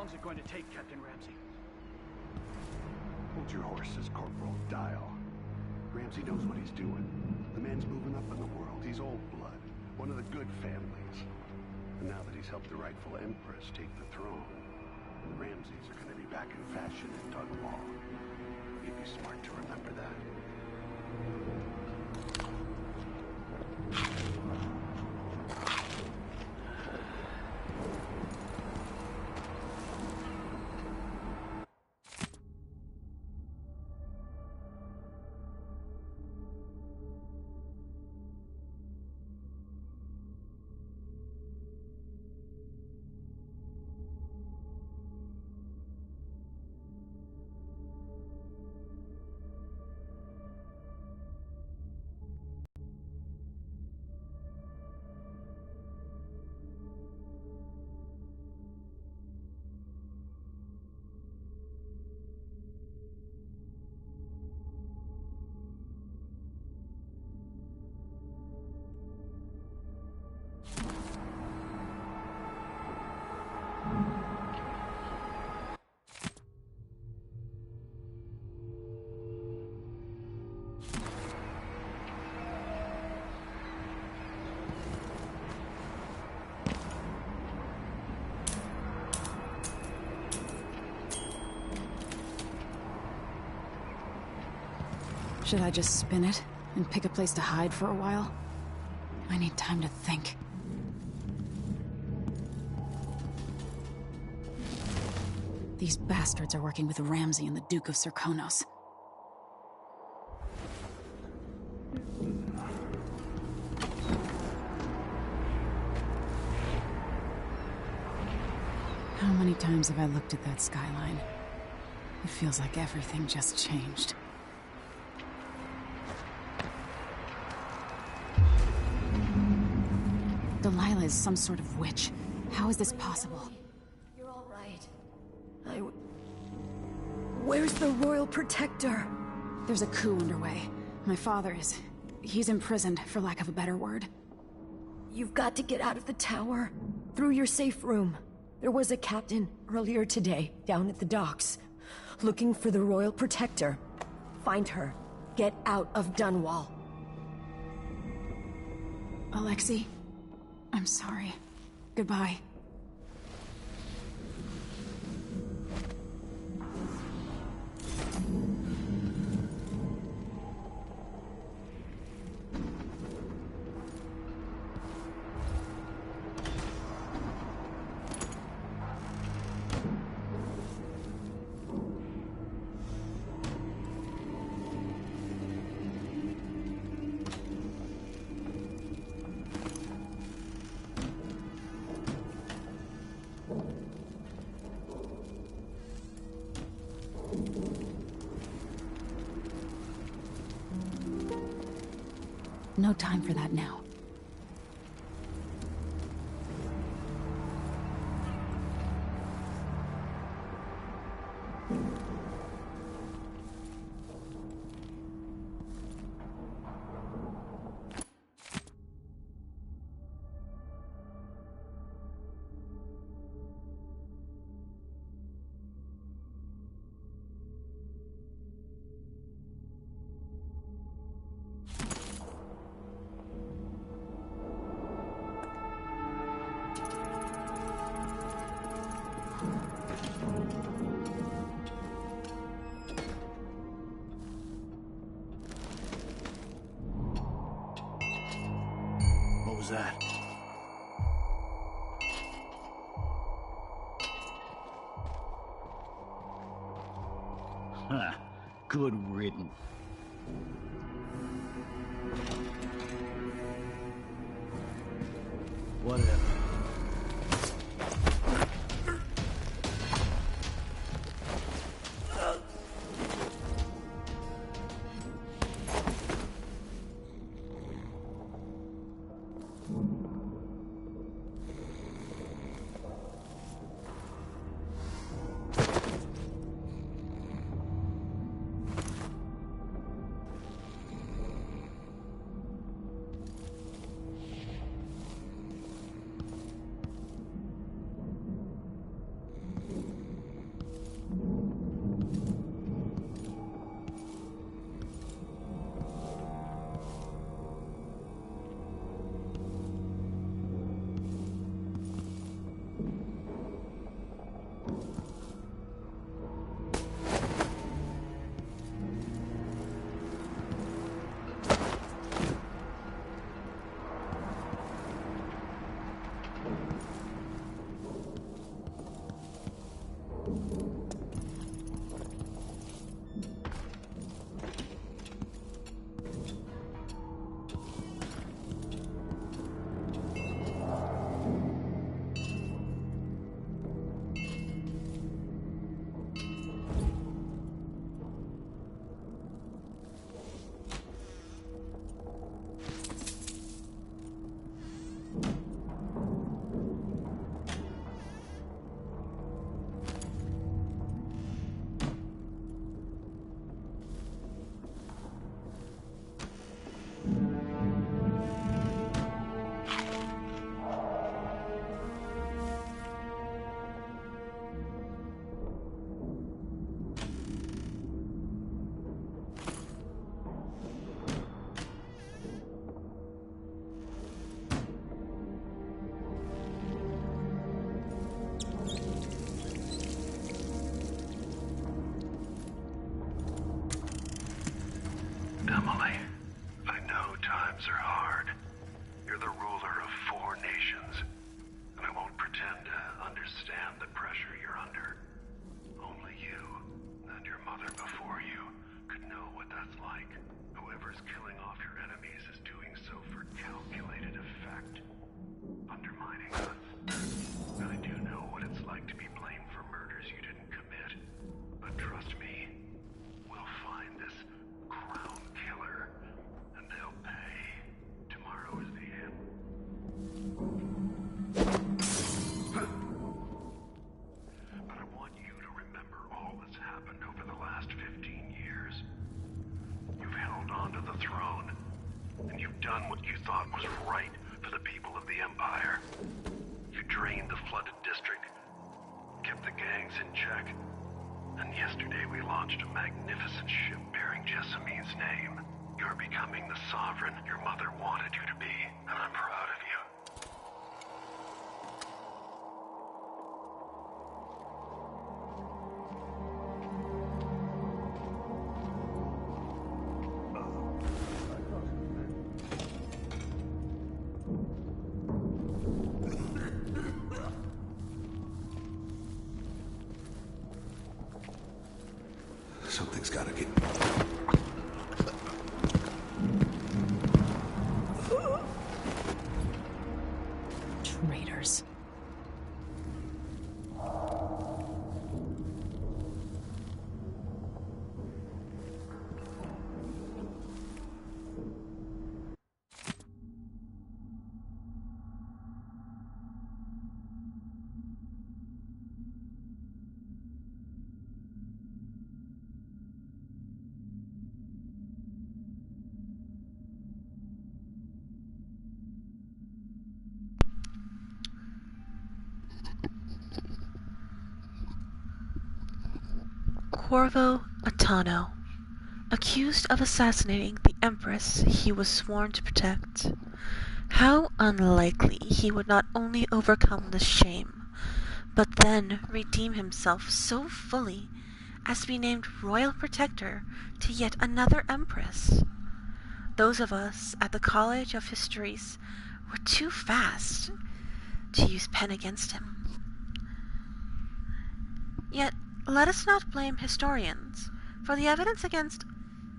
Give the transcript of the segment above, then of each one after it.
long's it going to take, Captain Ramsey? Hold your horses, Corporal Dial. Ramsey knows what he's doing. The man's moving up in the world. He's old blood, one of the good families. And now that he's helped the rightful Empress take the throne, the Ramseys are going to be back in fashion in Dunwall. You'd be smart to remember that. Should I just spin it and pick a place to hide for a while? I need time to think. These bastards are working with Ramsey and the Duke of Serkonos. How many times have I looked at that skyline? It feels like everything just changed. Delilah is some sort of witch. How is this possible? You're all right. Where's the Royal Protector? There's a coup underway. My father is... he's imprisoned, for lack of a better word. You've got to get out of the tower. Through your safe room. There was a captain earlier today, down at the docks. Looking for the Royal Protector. Find her. Get out of Dunwall. Alexei, I'm sorry. Goodbye. No time for that now. What was that? Huh. Good riddance. Whatever. that's like. Whoever's killing off your enemies is doing so for calculated effect, undermining us. I do know what it's like to be blamed for murders you didn't commit, but trust me, we'll find this crown killer, and they'll pay. Tomorrow is the end. But I want you to remember all that's happened over the last 15 years. You've held on to the throne, and you've done what you thought was right for the people of the Empire. You drained the flooded district, kept the gangs in check, and yesterday we launched a magnificent ship bearing Jessamine's name. You're becoming the sovereign your mother wanted you to be, and I'm proud of you. Something's gotta get... Traitors. Corvo Attano, accused of assassinating the Empress he was sworn to protect. How unlikely he would not only overcome the shame, but then redeem himself so fully as to be named Royal Protector to yet another Empress. Those of us at the College of Histories were too fast to use pen against him. Yet, let us not blame historians, for the evidence against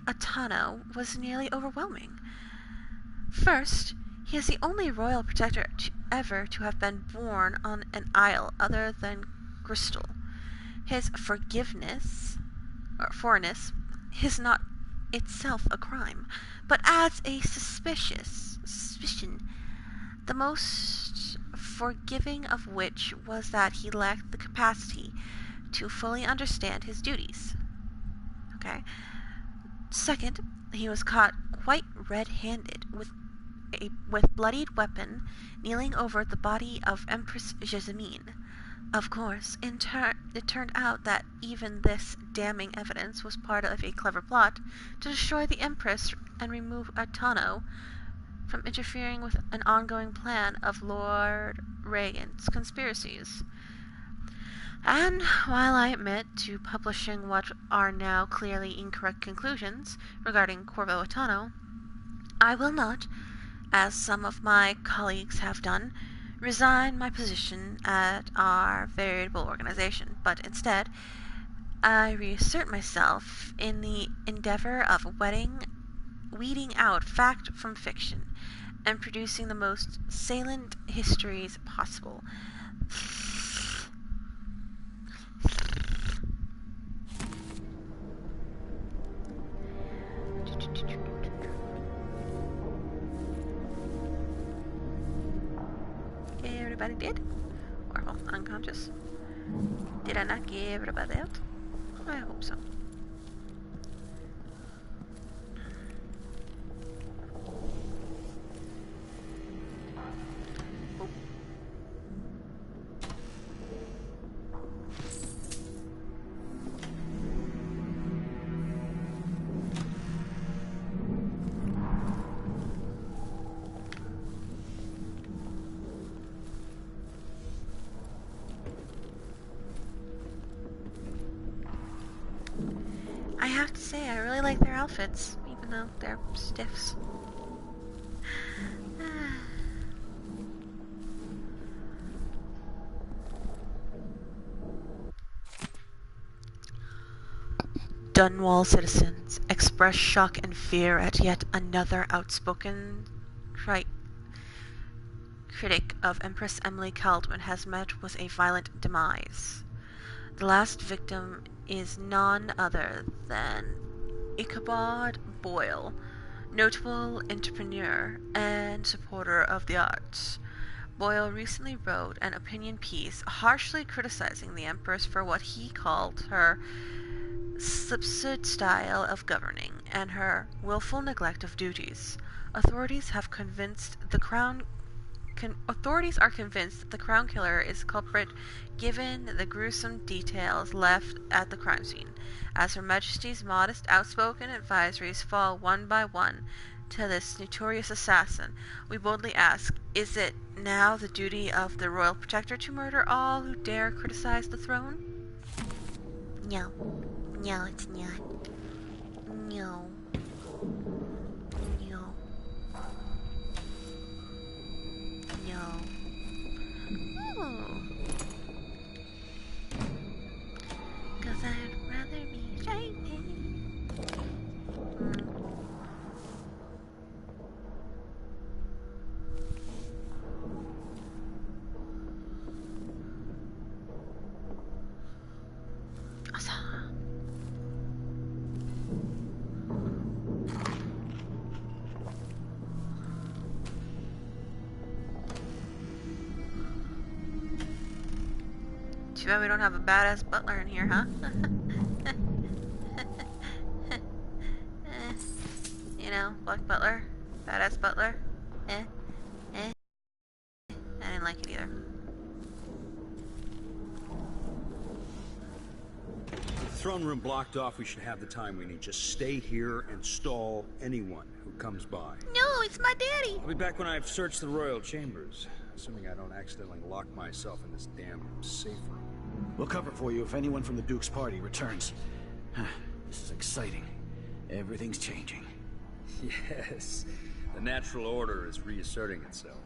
Attano was nearly overwhelming. First, he is the only royal protector ever to have been born on an isle other than Crystal. His foreignness is not itself a crime, but adds a suspicion, the most forgiving of which was that he lacked the capacity to fully understand his duties. Okay. Second, he was caught quite red-handed with bloodied weapon kneeling over the body of Empress Jessamine. Of course, it turned out that even this damning evidence was part of a clever plot to destroy the Empress and remove Attano from interfering with an ongoing plan of Lord Reagan's conspiracies. And while I admit to publishing what are now clearly incorrect conclusions regarding Corvo Attano, I will not, as some of my colleagues have done, resign my position at our veritable organization, but instead, I reassert myself in the endeavor of weeding out fact from fiction and producing the most salient histories possible. Everybody dead? Or unconscious? Did I not get everybody out? I hope so. Oh. I have to say, I really like their outfits, even though they're stiffs. Dunwall citizens express shock and fear at yet another outspoken critic of Empress Emily Kaldwin has met with a violent demise. The last victim is none other than Ichabod Boyle, notable entrepreneur and supporter of the arts. Boyle recently wrote an opinion piece harshly criticizing the Empress for what he called her subsid style of governing and her willful neglect of duties. Authorities are convinced that the crown killer is culprit given the gruesome details left at the crime scene. As Her Majesty's modest outspoken advisories fall one by one to this notorious assassin, we boldly ask, is it now the duty of the Royal Protector to murder all who dare criticize the throne? No. No, it's not. No. No. No. Oh. 'Cause I'd rather be shining. Too bad we don't have a badass butler in here, huh? You know, Black Butler, badass butler. I didn't like it either. With the throne room blocked off, we should have the time we need. Just stay here and stall anyone who comes by. No, it's my daddy! I'll be back when I've searched the royal chambers. Assuming I don't accidentally lock myself in this damn safe room. We'll cover for you if anyone from the Duke's party returns. This is exciting. Everything's changing. Yes. The natural order is reasserting itself.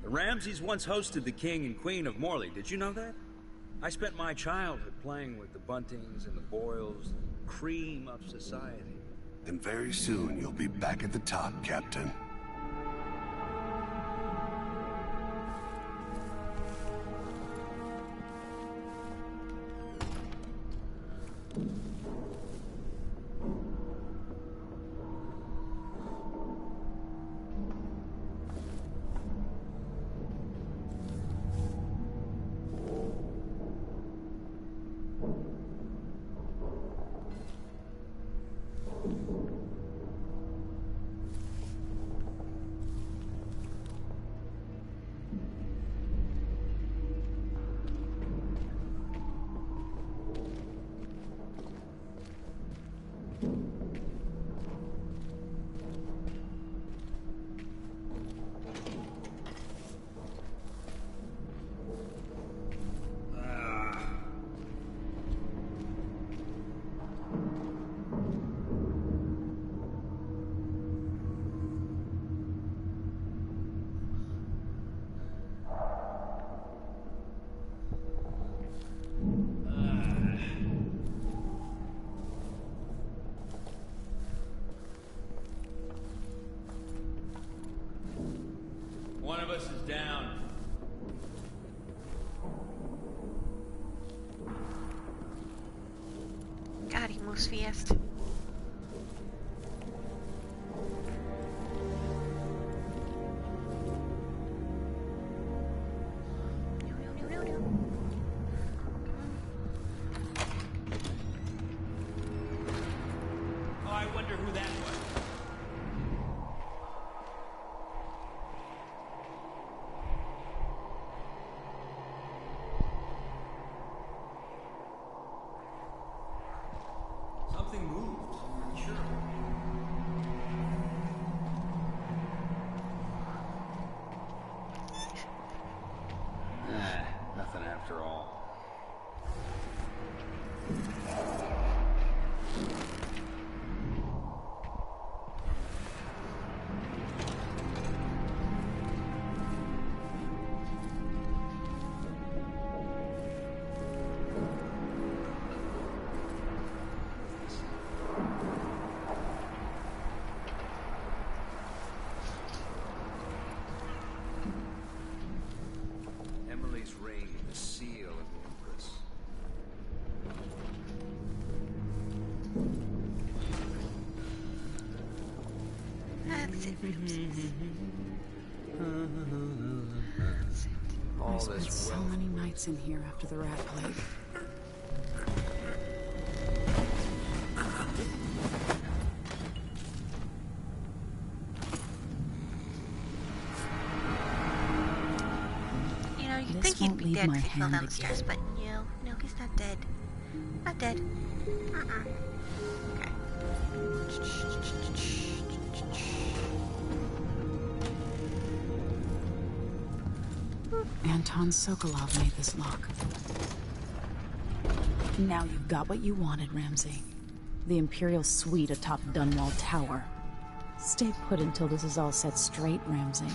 The Ramseys once hosted the King and Queen of Morley. Did you know that? I spent my childhood playing with the Buntings and the Boyles, the cream of society. And very soon you'll be back at the top, Captain. One of us is down. God, he moves fast. Oh, I wonder who that was. Something moved. Sit, oopsies. I spent so many nights in here after the rat plague. You know, you'd This think he'd won't be leave dead my if he fell hand down the again. stairs, but no, he's not dead. Not dead. Okay. Anton Sokolov made this lock. Now you've got what you wanted, Ramsey. The Imperial Suite atop Dunwall Tower. Stay put until this is all set straight, Ramsey.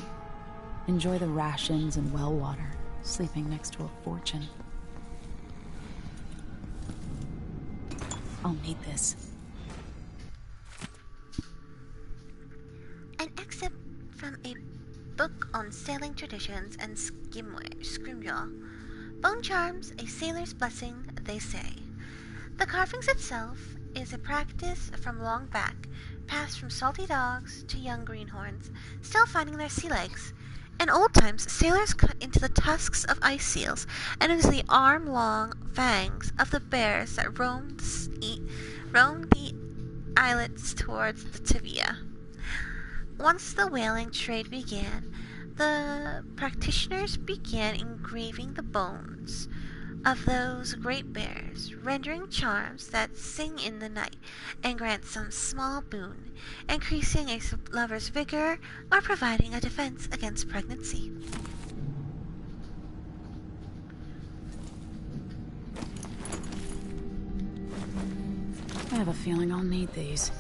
Enjoy the rations and well water, sleeping next to a fortune. I'll need this. An excerpt from a book on sailing traditions and scrimgeour. Bone charms, a sailor's blessing, they say. The carvings itself is a practice from long back, passed from salty dogs to young greenhorns, still finding their sea legs. In old times, sailors cut into the tusks of ice seals and into the arm-long fangs of the bears that roamed the islets towards the Tavia. Once the whaling trade began, the practitioners began engraving the bones of those great bears, rendering charms that sing in the night and grant some small boon, increasing a lover's vigor or providing a defense against pregnancy. I have a feeling I'll need these.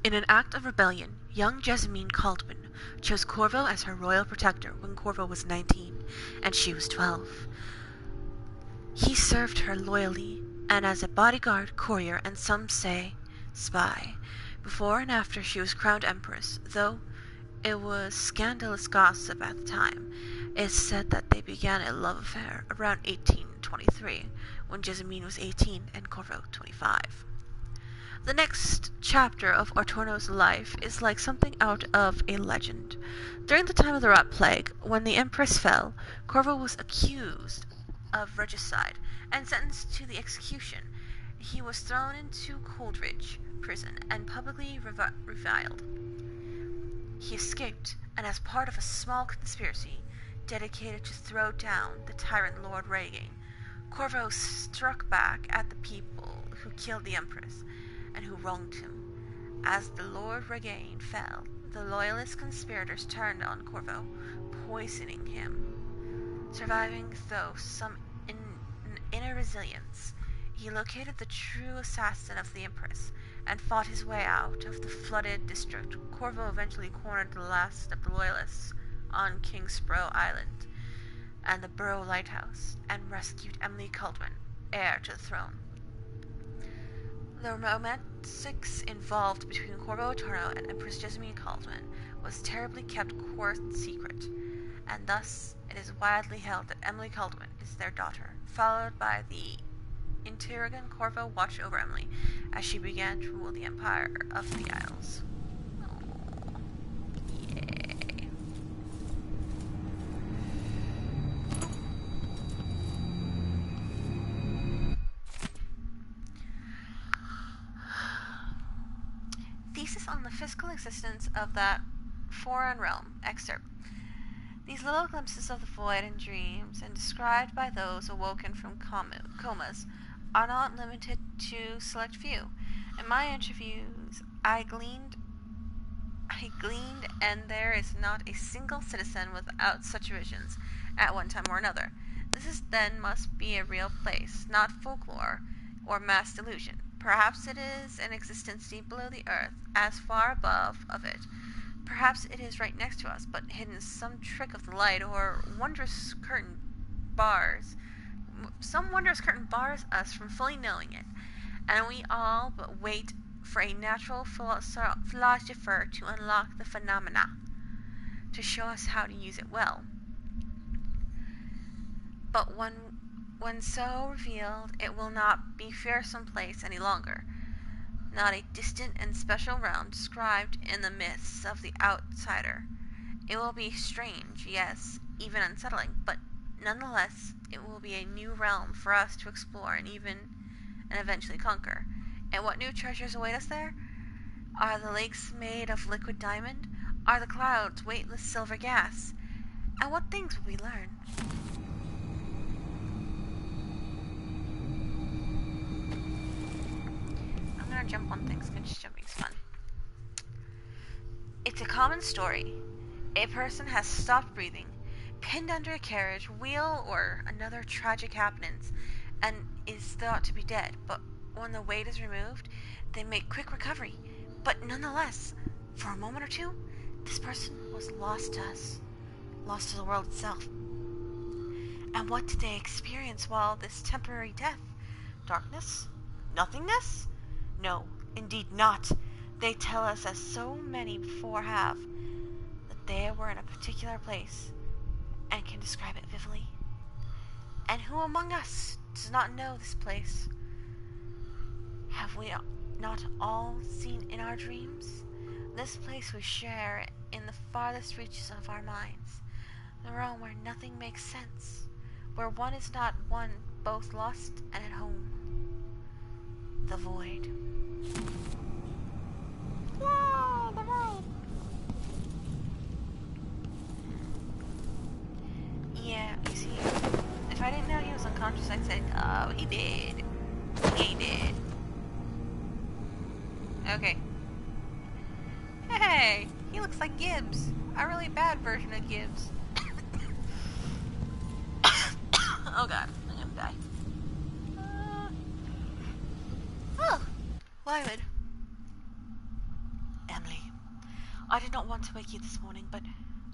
In an act of rebellion, young Jessamine Caldwin chose Corvo as her royal protector when Corvo was 19 and she was 12. He served her loyally and as a bodyguard, courier, and some say spy, before and after she was crowned empress, though it was scandalous gossip at the time. It's said that they began a love affair around 1823, when Jessamine was 18 and Corvo 25. The next chapter of Artorno's life is like something out of a legend. During the time of the rat plague, when the Empress fell, Corvo was accused of regicide and sentenced to the execution. He was thrown into Coldridge prison and publicly reviled. He escaped, and as part of a small conspiracy dedicated to throw down the tyrant Lord Regain, Corvo struck back at the people who killed the Empress and who wronged him. As the Lord Regain fell, the loyalist conspirators turned on Corvo, poisoning him. Surviving, though, some inner resilience, he located the true assassin of the Empress and fought his way out of the flooded district. Corvo eventually cornered the last of the loyalists on Kingsborough Island and the Borough Lighthouse and rescued Emily Caldwin, heir to the throne. The romantics involved between Corvo Artorno and Empress Jessamine Caldwin was terribly kept court secret, and thus it is widely held that Emily Caldwin is their daughter, followed by the interrogant Corvo watched over Emily as she began to rule the Empire of the Isles. Oh, yay. Thesis on the physical existence of that foreign realm excerpt. These little glimpses of the void and dreams, and described by those awoken from comas, are not limited to select few. In my interviews, I gleaned, and there is not a single citizen without such visions at one time or another. This then must be a real place, not folklore or mass delusion. Perhaps it is an existence deep below the earth, as far above of it. Perhaps it is right next to us, but hidden in some trick of the light or wondrous curtain bars. Some wondrous curtain bars us from fully knowing it, and we all but wait for a natural philosopher to unlock the phenomena, to show us how to use it well. But when so revealed, it will not be fearsome place any longer, not a distant and special realm described in the myths of the outsider. It will be strange, yes, even unsettling, but nonetheless, it will be a new realm for us to explore and eventually conquer. And what new treasures await us there? Are the lakes made of liquid diamond? Are the clouds weightless silver gas? And what things will we learn? I'm gonna jump on things because jumping's fun. It's a common story. A person has stopped breathing, pinned under a carriage, wheel, or another tragic happenings, and is thought to be dead, but when the weight is removed, they make quick recovery. But nonetheless, for a moment or two, this person was lost to us, lost to the world itself. And what did they experience while this temporary death? Darkness? Nothingness? No, indeed not. They tell us, as so many before have, that they were in a particular place, and can describe it vividly. And who among us does not know this place? Have we not all seen in our dreams? This place we share in the farthest reaches of our minds, the realm where nothing makes sense, where one is not one, both lost and at home. The void. Yay, the void! Yeah, you see, if I didn't know he was unconscious, I'd say, oh, he did. He did. Okay. Hey, he looks like Gibbs. A really bad version of Gibbs. Oh god, I'm gonna die. Oh, Lyman. Emily, I did not want to wake you this morning, but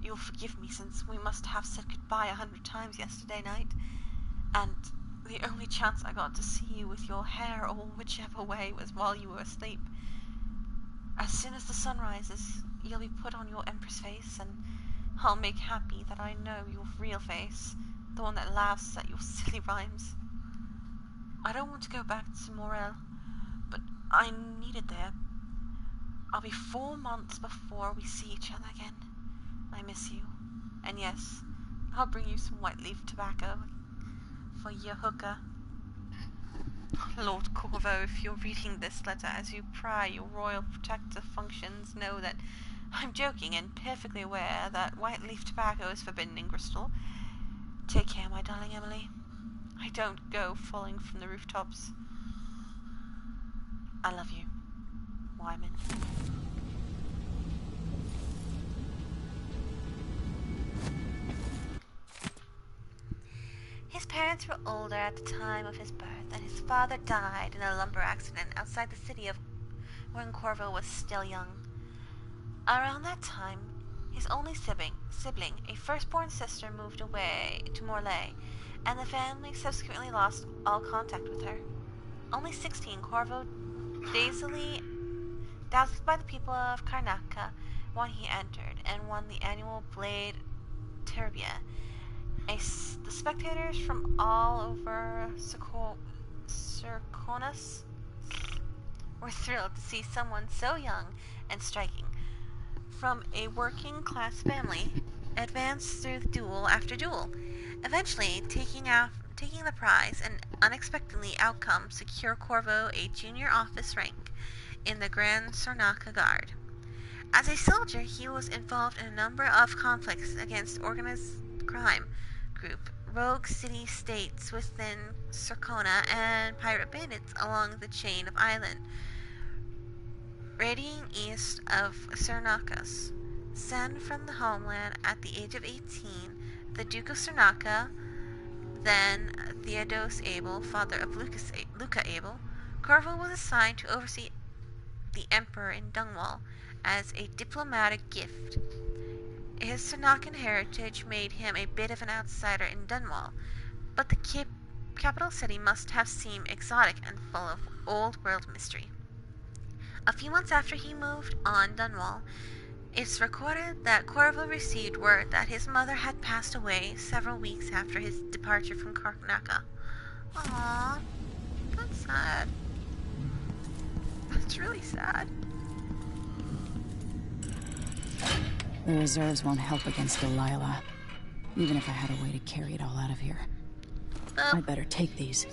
you'll forgive me since we must have said goodbye 100 times yesterday night, and the only chance I got to see you with your hair all whichever way was while you were asleep. As soon as the sun rises, you'll be put on your empress face, and I'll make happy that I know your real face, the one that laughs at your silly rhymes. I don't want to go back to Morel, but I need it there. I'll be 4 months before we see each other again. I miss you. And yes, I'll bring you some white leaf tobacco for your hookah. Lord Corvo, if you're reading this letter as you pry your royal protective functions, know that I'm joking and perfectly aware that white leaf tobacco is forbidden in Bristol. Take care, my darling Emily. I don't go falling from the rooftops. I love you, Wyman. His parents were older at the time of his birth, and his father died in a lumber accident outside the city of when Corvo was still young. Around that time, his only sibling, a firstborn sister, moved away to Morlaix, and the family subsequently lost all contact with her. Only 16, Corvo, dazzled by the people of Karnaca when he entered, and won the annual Blade Terbia. The spectators from all over Serconus were thrilled to see someone so young and striking, from a working-class family, advance through duel after duel, eventually taking the prize, and unexpectedly outcome secure Corvo a junior office rank in the Grand Sornaca Guard. As a soldier, he was involved in a number of conflicts against organized crime group, rogue city-states within Sercona, and pirate bandits along the chain of island radiating east of Cernacus. Sent from the homeland at the age of 18, the Duke of Sernaca, then Theodos Abel, father of Luca Abel, Corvo was assigned to oversee the Emperor in Dungwall as a diplomatic gift. His Sernacan heritage made him a bit of an outsider in Dunwall, but the capital city must have seemed exotic and full of old-world mystery. A few months after he moved on Dunwall, it's recorded that Corvo received word that his mother had passed away several weeks after his departure from Karnaka. Aww, that's sad. That's really sad. The reserves won't help against Delilah, even if I had a way to carry it all out of here. I'd better take these.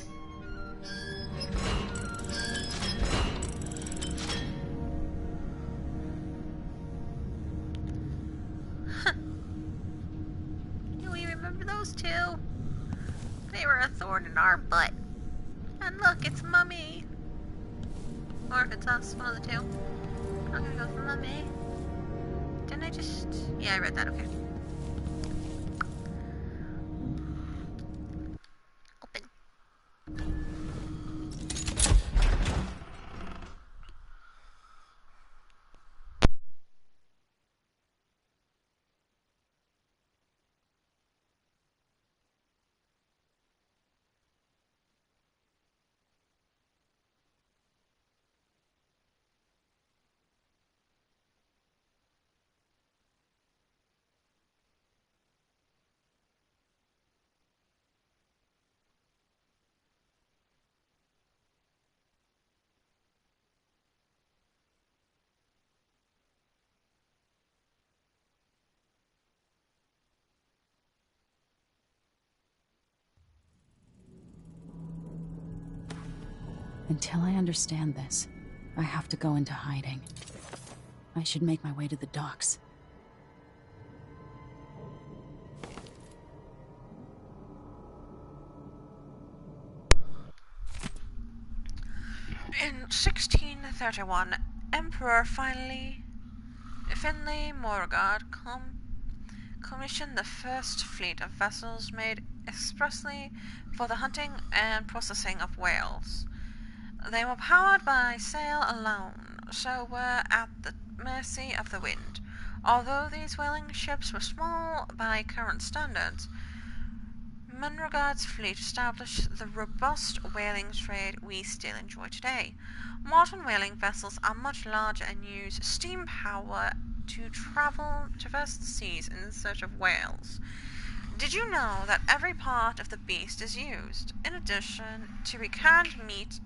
We remember those two? They were a thorn in our butt. And look, it's Mummy. Or if it's us, one of the two. I'm gonna go with Mummy. Didn't I just... Yeah, I read that, okay. Open. Until I understand this, I have to go into hiding. I should make my way to the docks. In 1631, Emperor Finlay Morgard commissioned the first fleet of vessels made expressly for the hunting and processing of whales. They were powered by sail alone, so were at the mercy of the wind. Although these whaling ships were small by current standards, Monrogard's fleet established the robust whaling trade we still enjoy today. Modern whaling vessels are much larger and use steam power to traverse the seas in search of whales. Did you know that every part of the beast is used? In addition to canned meat,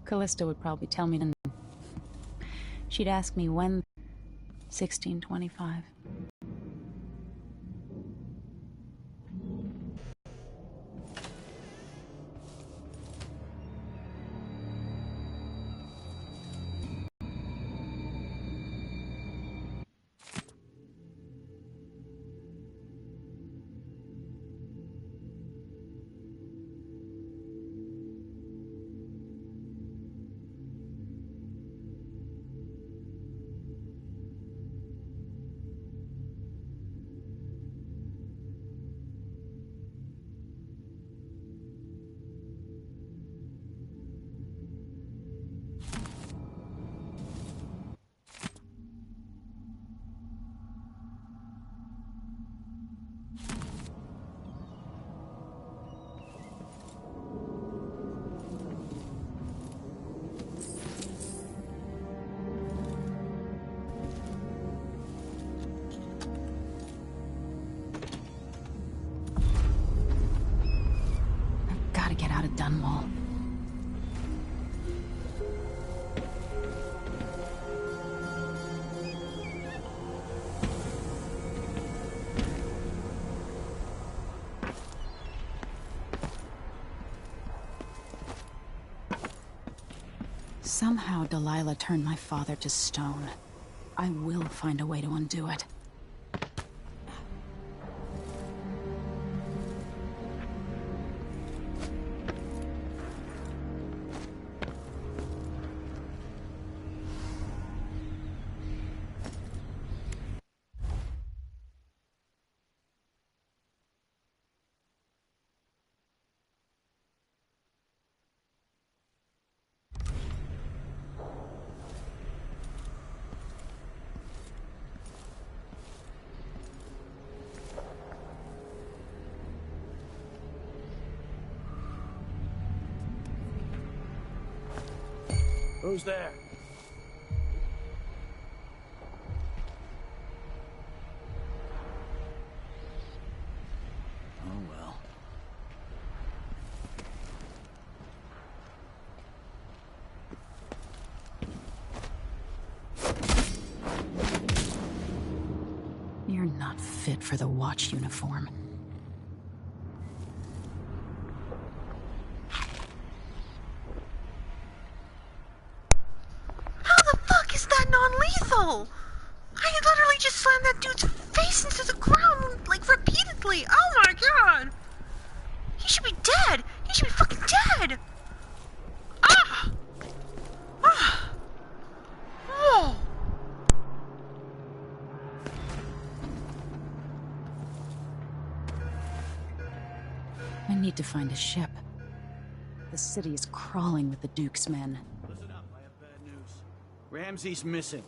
Callista would probably tell me then. She'd ask me when. 1625. Get out of Dunwall. Somehow Delilah turned my father to stone. I will find a way to undo it. Who's there? Oh well. You're not fit for the watch uniform. Non-lethal! I literally just slammed that dude's face into the ground, like, repeatedly. Oh my god! He should be dead! He should be fucking dead! Ah! Ah! Whoa! I need to find a ship. The city is crawling with the Duke's men. Listen up, I have bad news. Ramsey's missing.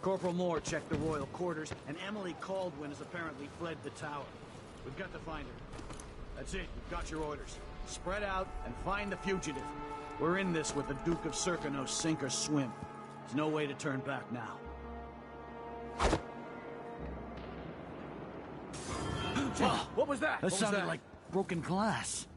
Corporal Moore checked the royal quarters, and Emily Caldwin has apparently fled the tower. We've got to find her. That's it, you've got your orders. Spread out and find the fugitive. We're in this with the Duke of Serkino, sink or swim. There's no way to turn back now. What was that? That sounded like broken glass.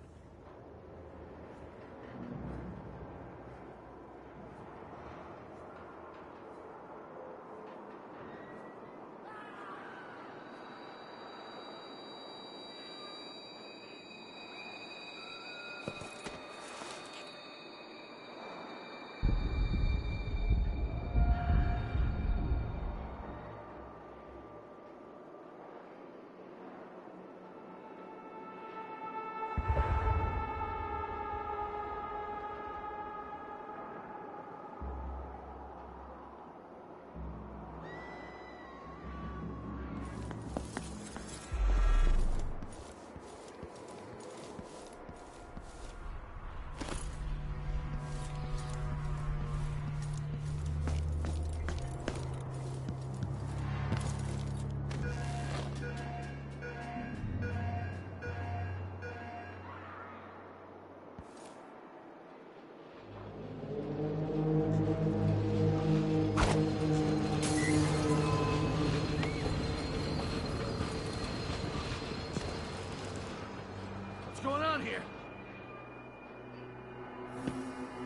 What's going on here?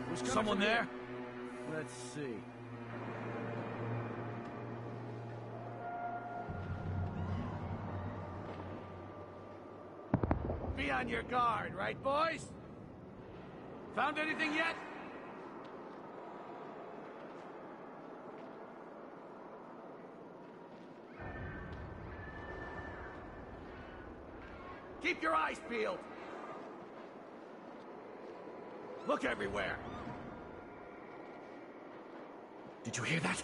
Was someone there? Let's see. Be on your guard, right, boys? Found anything yet? Keep your eyes peeled. Look everywhere. Did you hear that?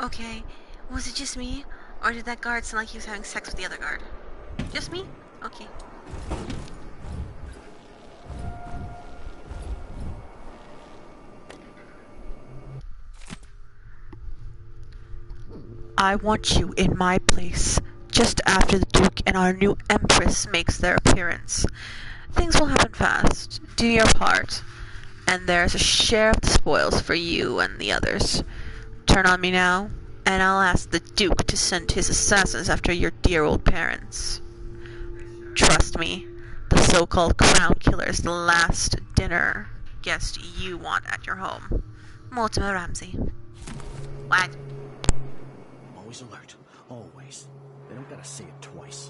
Okay, was it just me? Or did that guard sound like he was having sex with the other guard? Just me? Okay. I want you in my place, just after the Duke and our new Empress makes their appearance. Things will happen fast. Do your part. And there's a share of the spoils for you and the others. Turn on me now, and I'll ask the Duke to send his assassins after your dear old parents. Trust me, the so-called crown killer is the last dinner guest you want at your home. Mortimer Ramsey. What? Always alert. Always. They don't gotta say it twice.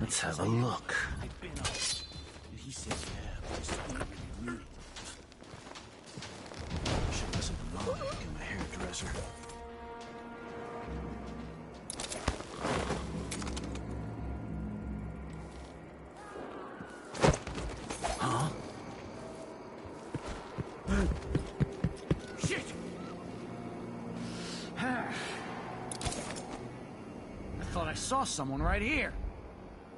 Let's have a look. He said, yeah, Should listen to Mom in my hairdresser. Huh? Shit! I thought I saw someone right here.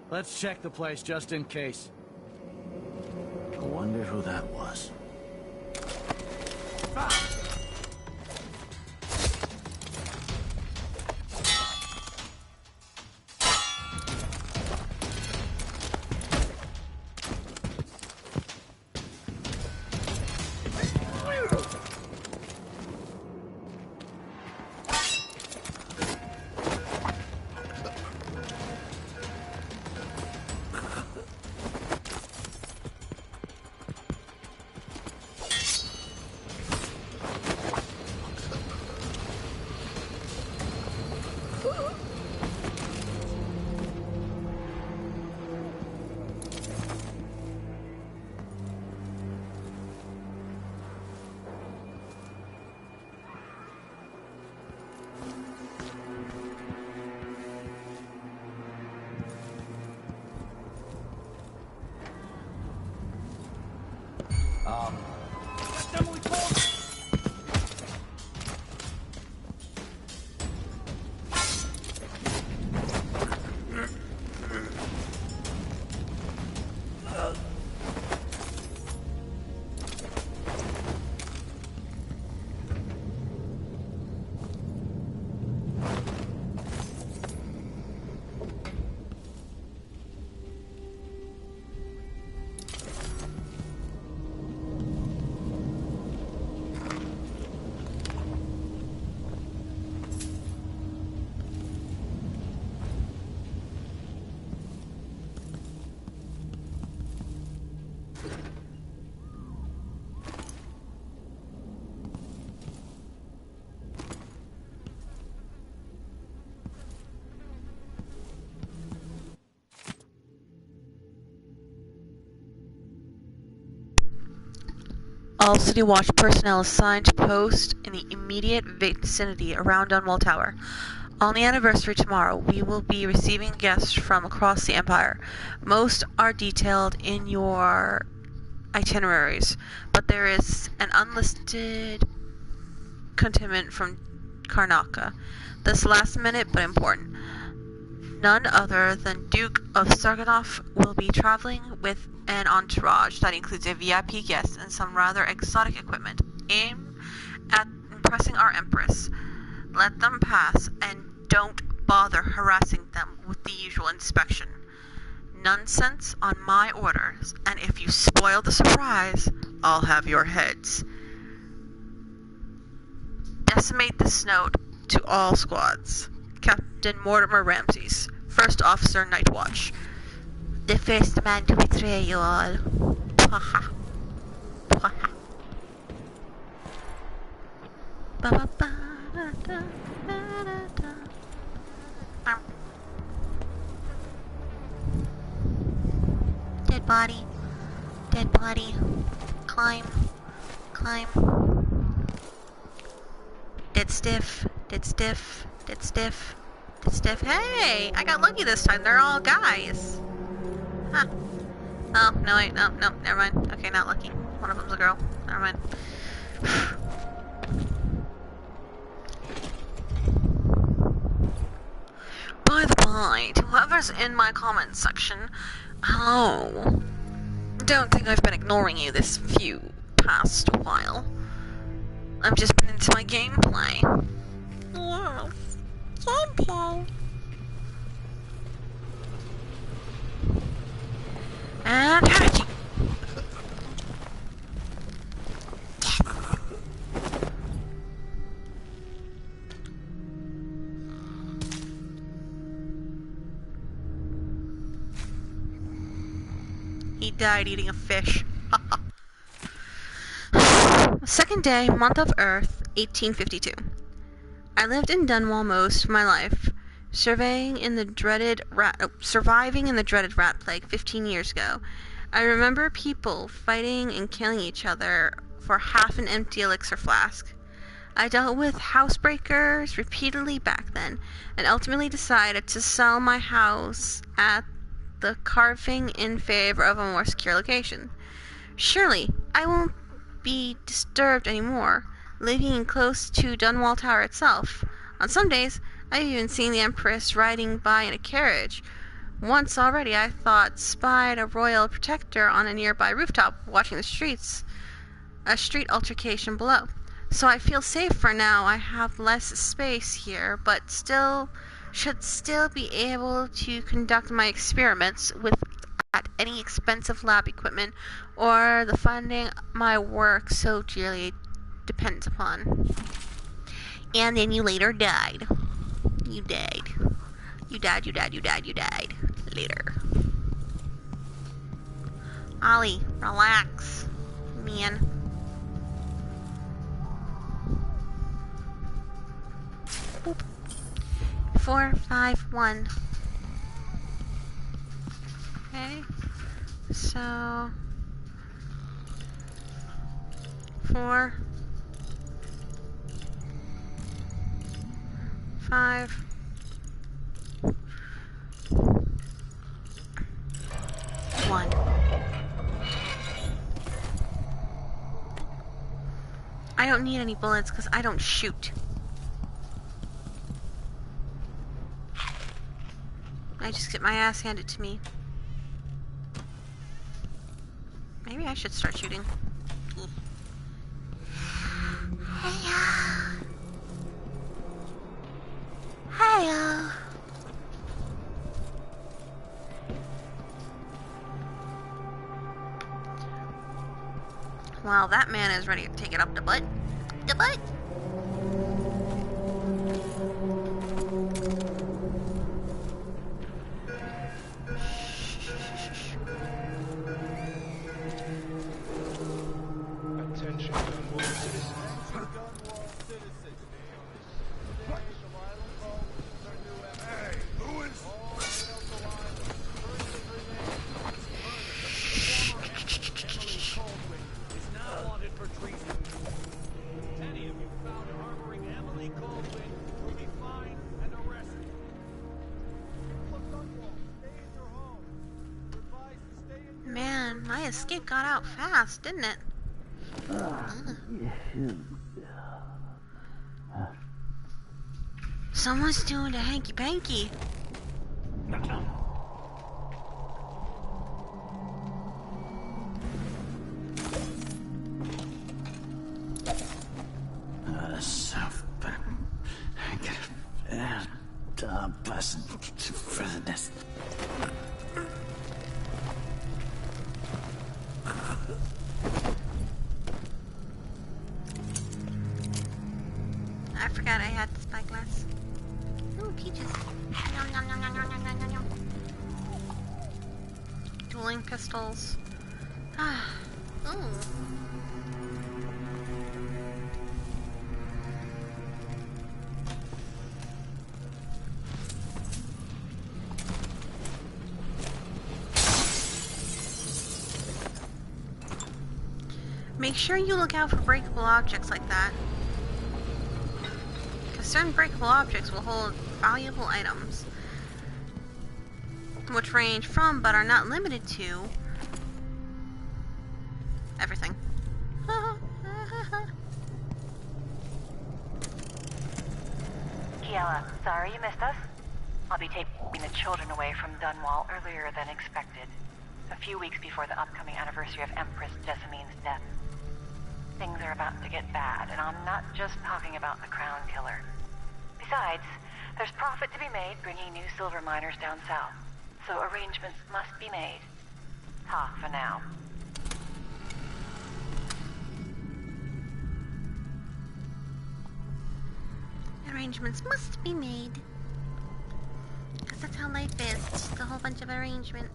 Let's check the place just in case. I wonder who that was. All City Watch personnel assigned to post in the immediate vicinity around Dunwall Tower. On the anniversary tomorrow, we will be receiving guests from across the Empire. Most are detailed in your itineraries, but there is an unlisted contingent from Karnaca. This last minute but important. None other than Duke of Sarganoff will be traveling with an entourage that includes a VIP guest and some rather exotic equipment. Aim at impressing our Empress. Let them pass and don't bother harassing them with the usual inspection. Nonsense on my orders, and if you spoil the surprise, I'll have your heads. Decimate this note to all squads. Captain Mortimer Ramses, First Officer Night Watch. The first man to betray you all. Pwaha. Pwaha. Dead body. Dead body. Climb. Climb. Dead stiff. Dead stiff. Dead stiff. Dead stiff. Hey! I got lucky this time. They're all guys. Huh. Oh, no, wait. No, no. Never mind. Okay, not lucky. One of them's a girl. Never mind. By the by, to whoever's in my comments section, hello. Don't think I've been ignoring you this past while. I've just been into my gameplay. Yes. Gameplay. And hurt you. He died eating a fish. Second day, month of Earth, 1852. I lived in Dunwall most of my life, surviving in the dreaded rat plague 15 years ago. I remember people fighting and killing each other for half an empty elixir flask. I dealt with housebreakers repeatedly back then, and ultimately decided to sell my house at the carving in favor of a more secure location. Surely, I won't be disturbed anymore, living close to Dunwall Tower itself. On some days, I've even seen the Empress riding by in a carriage. Once already, I thought spied a royal protector on a nearby rooftop, watching a street altercation below. So I feel safer now. I have less space here, but should still be able to conduct my experiments without any expensive lab equipment or the funding my work so dearly depends upon. And then you later died. You died. You died. Later. Ollie, relax. Man. Boop. 4, 5, 1. Okay. So 4, 5, 1. I don't need any bullets because I don't shoot. I just get my ass handed to me. Maybe I should start shooting. Hiya. Hiya. Well, that man is ready to take it up the butt. The butt. Attention, Dunwall citizens. Hey, Lewis! Is now wanted for treason. Any of you found harboring Emily Coldwin will be fined and arrested. Man, my escape got out fast, didn't it? Someone's doing a hanky-panky. I forgot I had the spyglass. Ooh, peaches. Yum, yum, yum, yum, yum, yum, yum, yum. Dueling pistols. Ooh. Make sure you look out for breakable objects like that. Certain breakable objects will hold valuable items, which range from, but are not limited to, everything. Kiela, sorry you missed us. I'll be taking the children away from Dunwall earlier than expected. A few weeks before the upcoming anniversary of Empress Jessamine's death. Things are about to get bad, and I'm not just talking about the Crown Killer. Besides, there's profit to be made bringing new silver miners down south. So arrangements must be made. Ha, for now. Arrangements must be made. Because that's how life is. It's just a whole bunch of arrangements.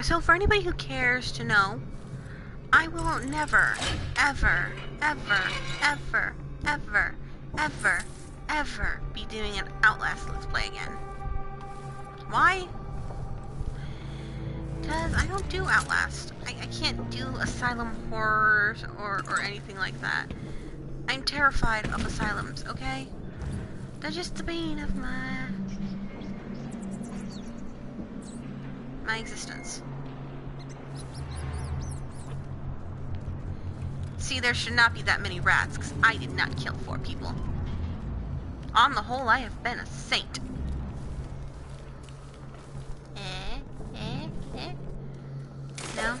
So for anybody who cares to know, I will never, ever, ever, ever, ever, ever, ever be doing an Outlast Let's Play again. Why? Because I don't do Outlast. I can't do asylum horrors or anything like that. I'm terrified of asylums, okay? They're just the bane of my existence. See, there should not be that many rats, because I did not kill 4 people. On the whole, I have been a saint. No?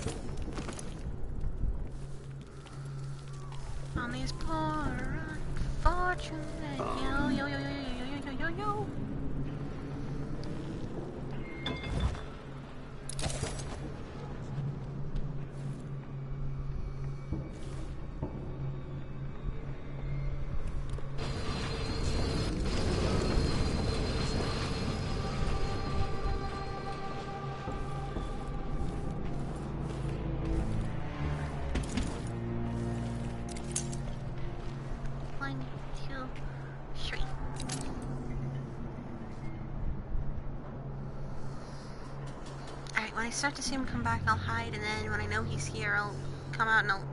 On these poor unfortunate yo yo yo yo yo yo yo yo. When I start to see him come back, I'll hide, and then when I know he's here, I'll come out and I'll...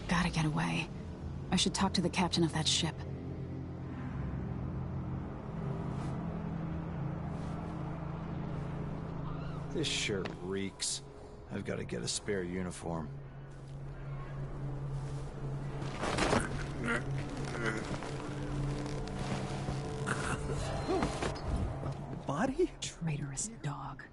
Gotta get away. I should talk to the captain of that ship. This shirt reeks. I've got to get a spare uniform. Body? Traitorous dog.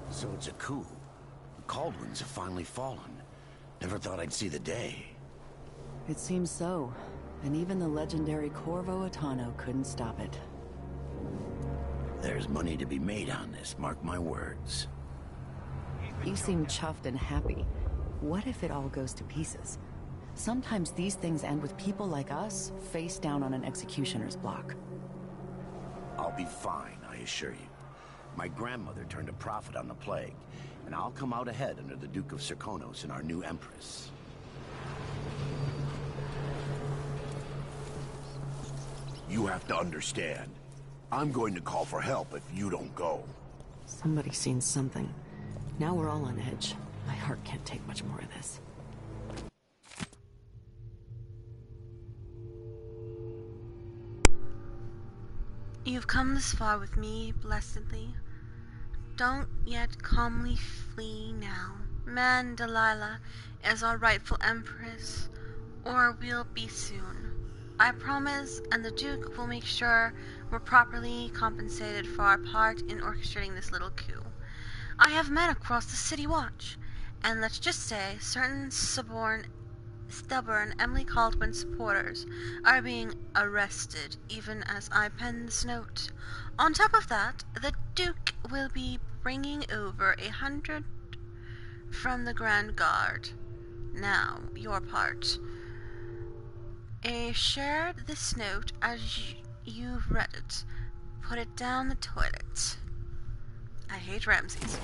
So it's a coup. The Caldwins have finally fallen. Never thought I'd see the day. It seems so. And even the legendary Corvo Atano couldn't stop it. There's money to be made on this, mark my words. You seem chuffed and happy. What if it all goes to pieces? Sometimes these things end with people like us face down on an executioner's block. I'll be fine, I assure you. My grandmother turned a profit on the plague, and I'll come out ahead under the Duke of Serkonos and our new Empress. You have to understand. I'm going to call for help if you don't go. Somebody's seen something. Now we're all on edge. My heart can't take much more of this. You've come this far with me, blessedly. Don't yet calmly flee now. Man Delilah is our rightful empress, or will be soon. I promise, and the Duke will make sure we're properly compensated for our part in orchestrating this little coup. I have men across the city watch, and let's just say certain stubborn Emily Caldwin supporters are being arrested even as I pen this note. On top of that, the Duke will be bringing over 100 from the Grand Guard. Now, your part. I shared this note as you've read it. Put it down the toilet. I hate Ramses.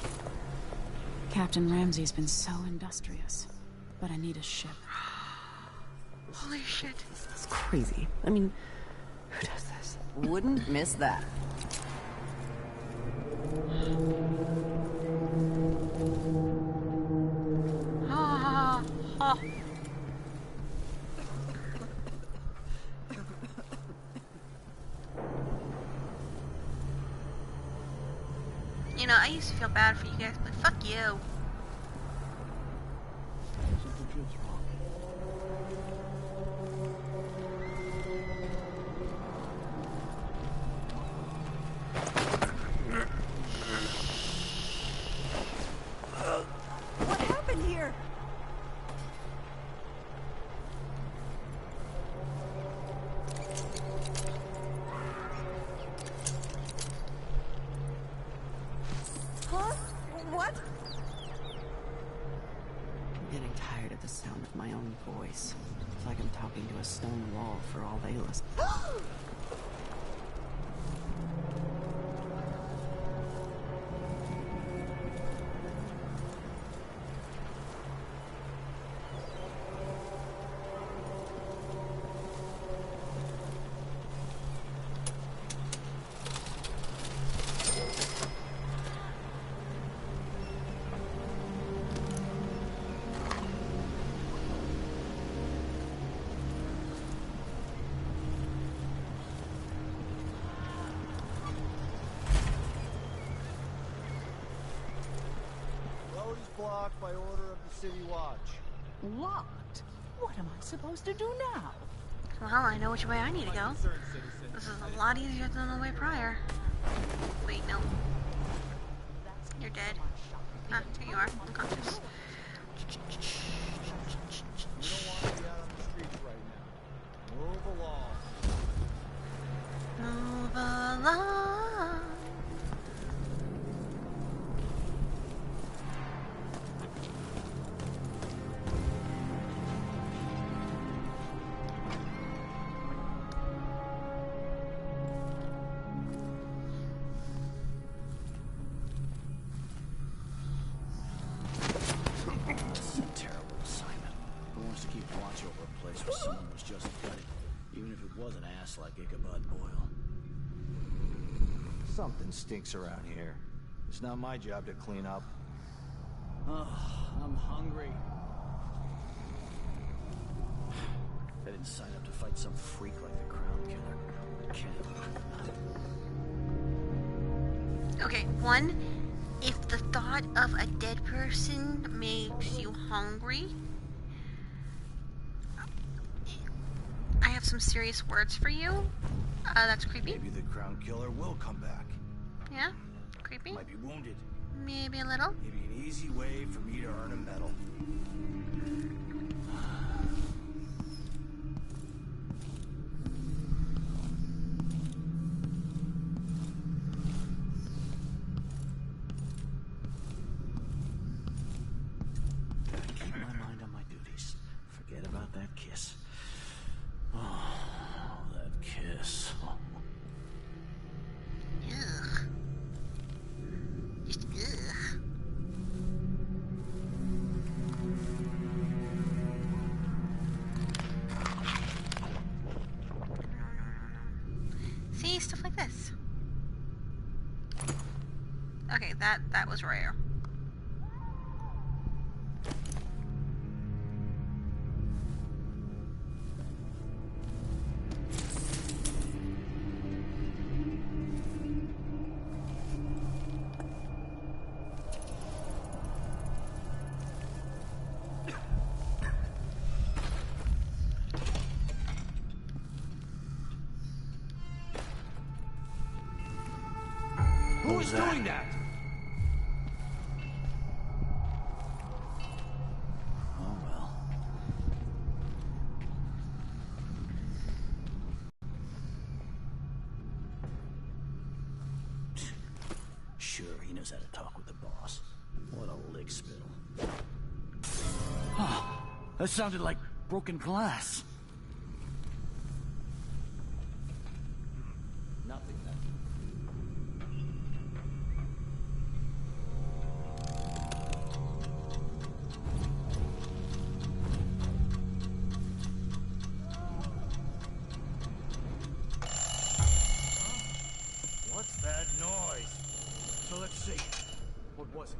Captain Ramsey's been so industrious, but I need a ship. Holy shit. It's crazy. I mean, who does this? Wouldn't miss that. Ha ha. You know, I used to feel bad for you guys, but fuck you. What happened here? Huh? What? I'm getting tired of the sound of my own voice. It's like I'm talking to a stone wall for all they listen. Blocked by order of the City Watch. Locked? What am I supposed to do now? Well, I know which way I need to go. This is a lot easier than the way prior. Wait, no. You're dead. Ah, there you are. Unconscious. You don't want to be out on the streets right now. Move along. Move along. and stinks around here. It's not my job to clean up. Oh, I'm hungry. I didn't sign up to fight some freak like the Crown Killer. Can't. Okay, one, if the thought of a dead person makes you hungry, I have some serious words for you. That's creepy. Maybe the Crown Killer will come back. Yeah? Creepy? Might be wounded. Maybe a little. Maybe an easy way for me to earn a medal. Keep my mind on my duties. Forget about that kiss. Oh, that kiss. Oh. Ugh. Just ugh. See, stuff like this. Okay, that was rare. Who is doing that? Oh well. Sure, he knows how to talk with the boss. What a lick spittle. Oh, that sounded like broken glass. Nothing then. What's that noise? So let's see. What was it?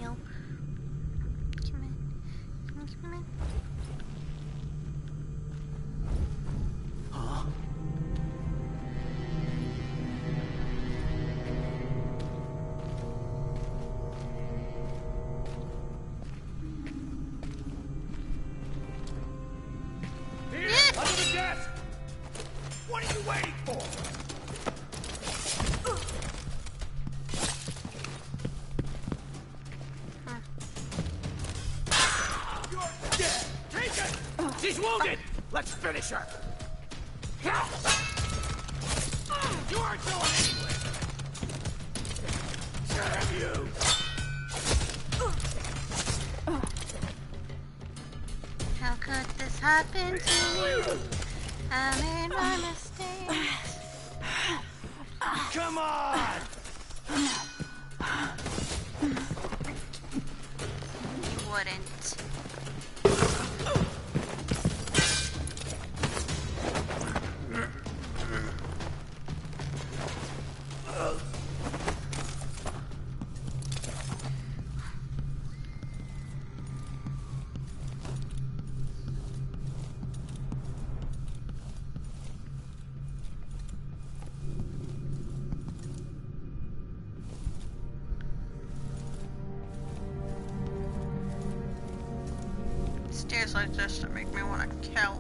Nope. Come in. Come in. Huh? Here! Under the desk! What are you waiting for? You're dead! Take it! She's wounded! Let's finish her! You aren't going anywhere! Damn you! How could this happen to me? I made my mistakes. Come on! You wouldn't. Stairs like this that make me want to kill.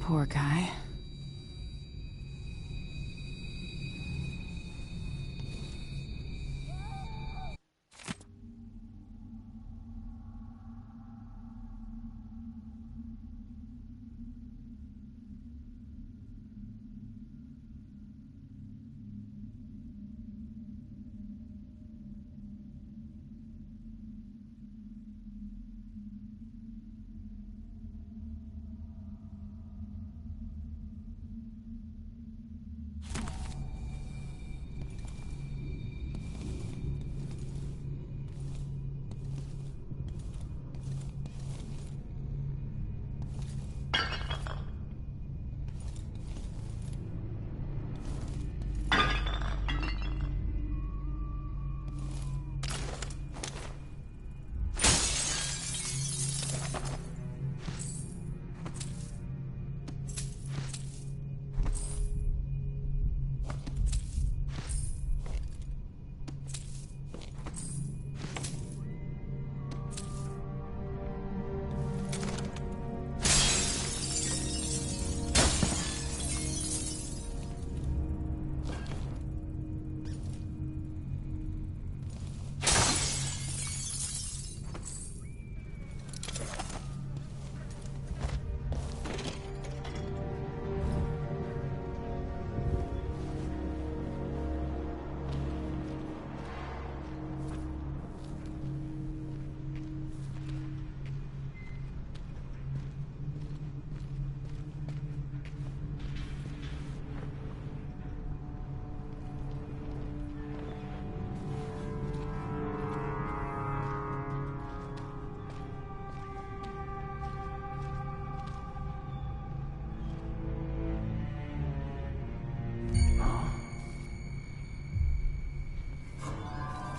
Poor guy.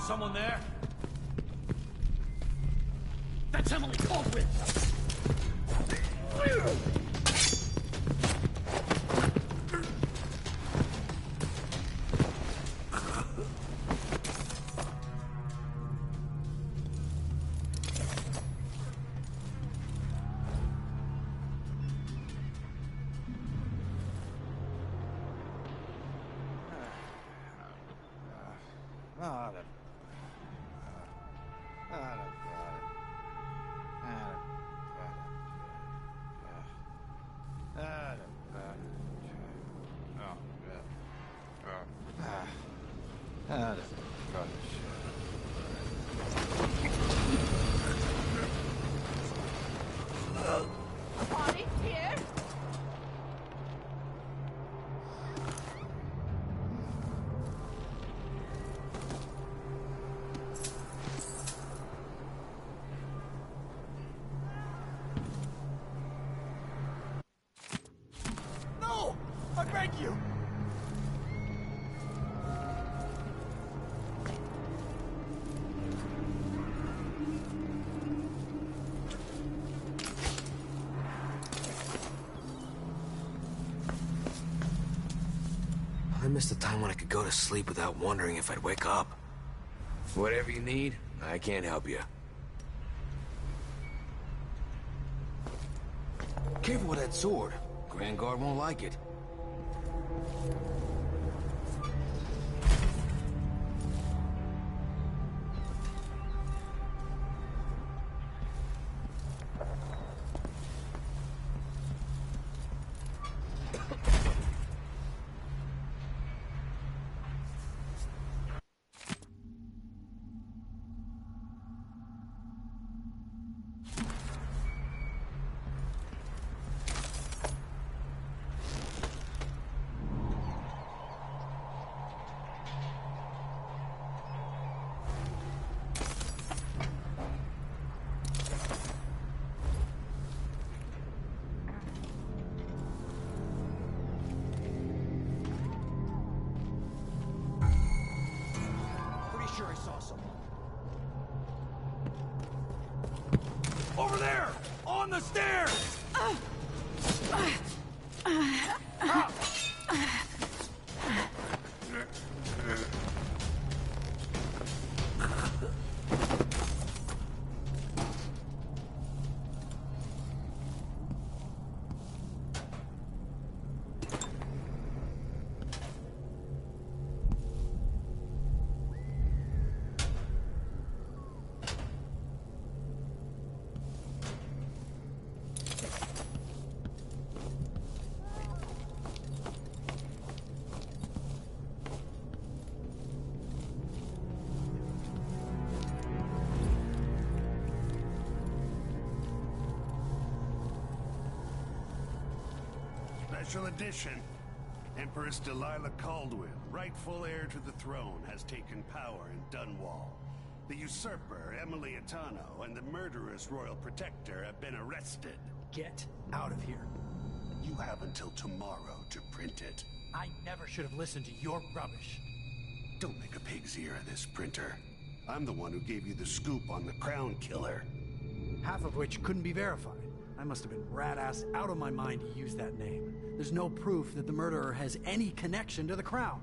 Someone there? That's Emily Caldwell! I beg you! I missed the time when I could go to sleep without wondering if I'd wake up. Whatever you need, I can't help you. Careful with that sword. Grand Guard won't like it. Sure I saw someone. Over there! On the stairs! special edition. Empress Delilah Caldwell, rightful heir to the throne, has taken power in Dunwall. The usurper, Emily Atano, and the murderous royal protector have been arrested. Get out of here. You have until tomorrow to print it. I never should have listened to your rubbish. Don't make a pig's ear of this, printer. I'm the one who gave you the scoop on the Crown Killer. Half of which couldn't be verified. I must have been rat-ass out of my mind to use that name. There's no proof that the murderer has any connection to the Crown.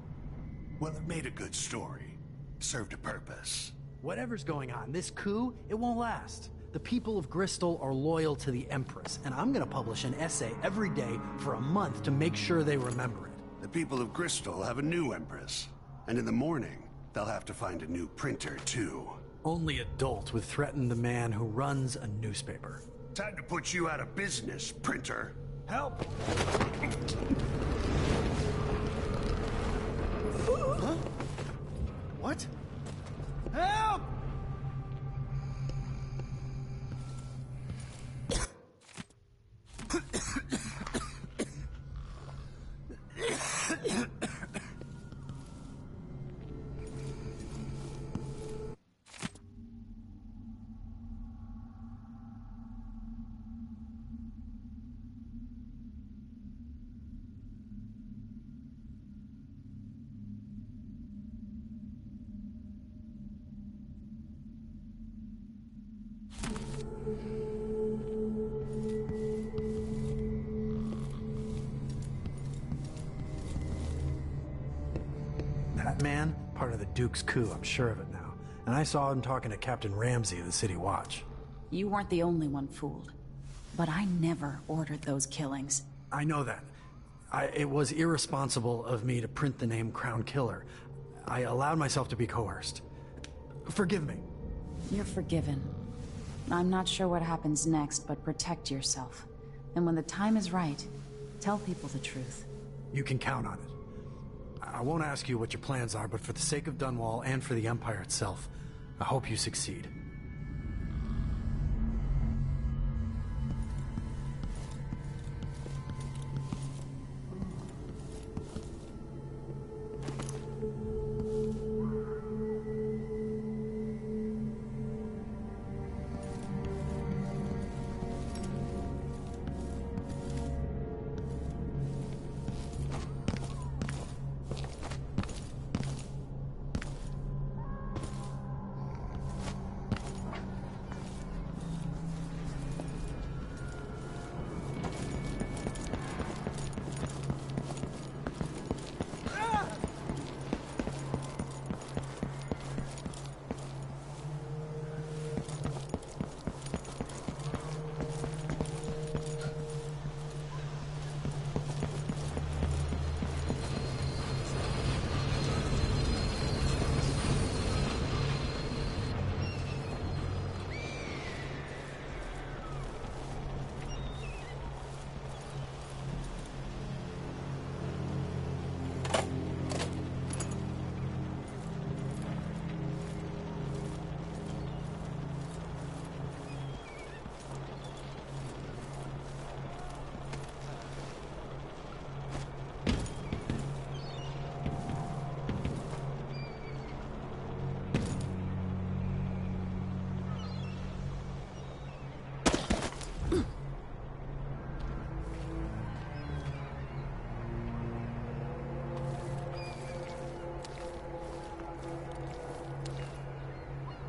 Well, it made a good story. Served a purpose. Whatever's going on, this coup, it won't last. The people of Bristol are loyal to the Empress, and I'm gonna publish an essay every day for a month to make sure they remember it. The people of Bristol have a new Empress. And in the morning, they'll have to find a new printer, too. Only adults would threaten the man who runs a newspaper. Time to put you out of business, printer. Help! Huh? What? Help! That man, part of the Duke's coup, I'm sure of it now. And I saw him talking to Captain Ramsey of the City Watch. You weren't the only one fooled. But I never ordered those killings. I know that. It was irresponsible of me to print the name Crown Killer. I allowed myself to be coerced. Forgive me. You're forgiven. I'm not sure what happens next, but protect yourself. And when the time is right, tell people the truth. You can count on it. I won't ask you what your plans are, but for the sake of Dunwall and for the Empire itself, I hope you succeed.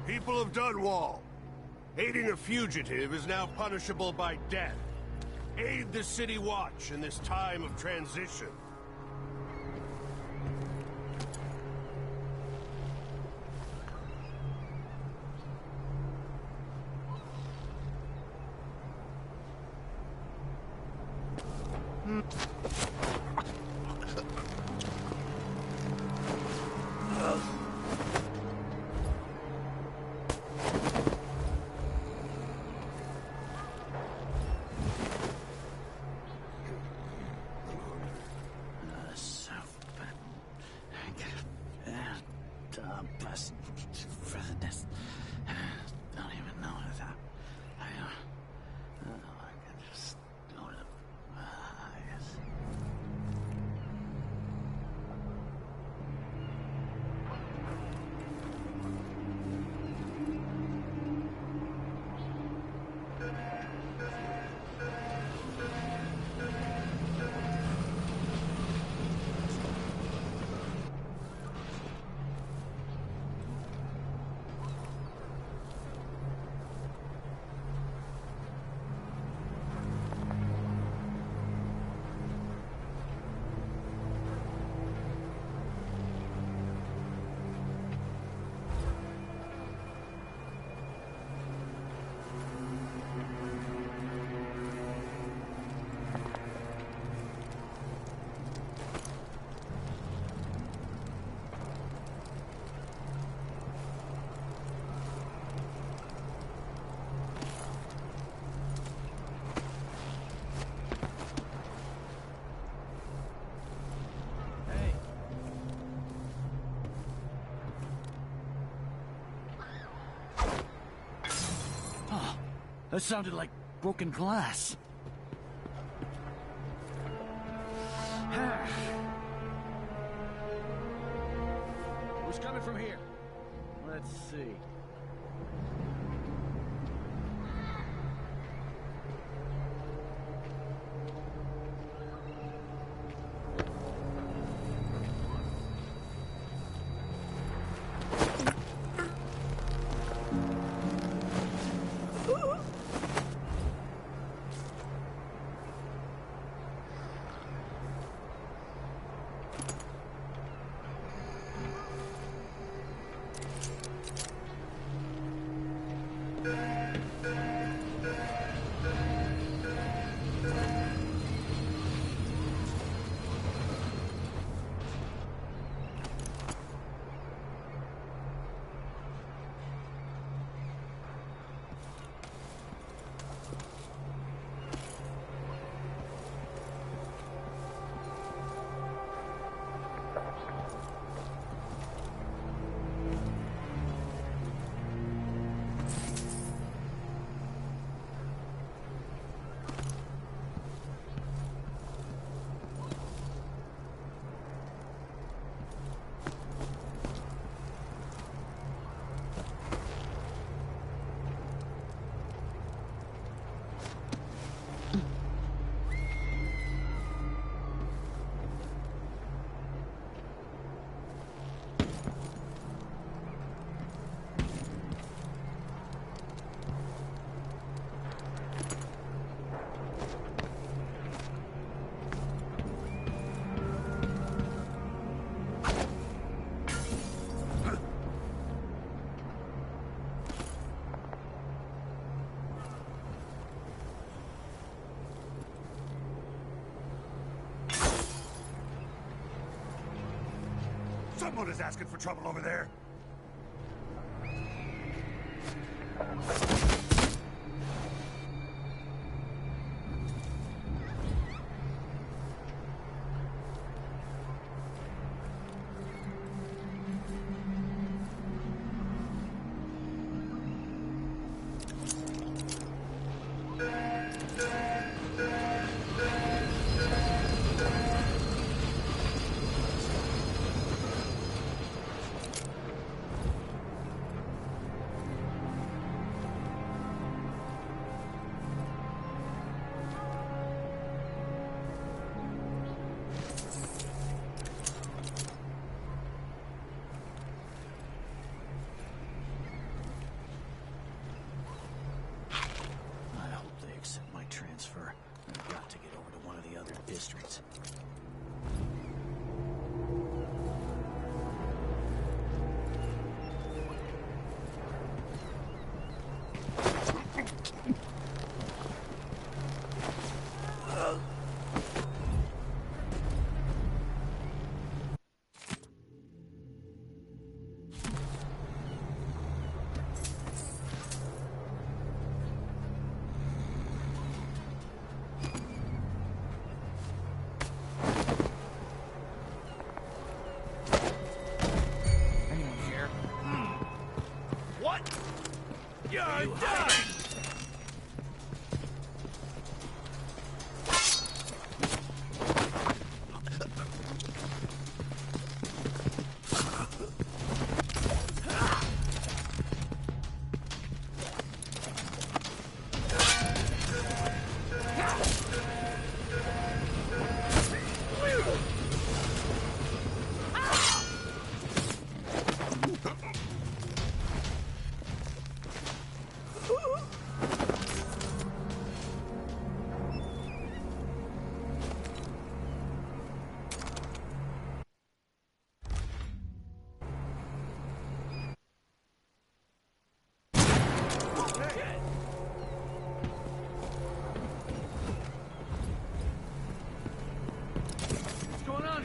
People of Dunwall, aiding a fugitive is now punishable by death. Aid the City Watch in this time of transition. That sounded like broken glass. Who's coming from here? Let's see. Someone is asking for trouble over there. I've got to get over to one of the other districts. You're done!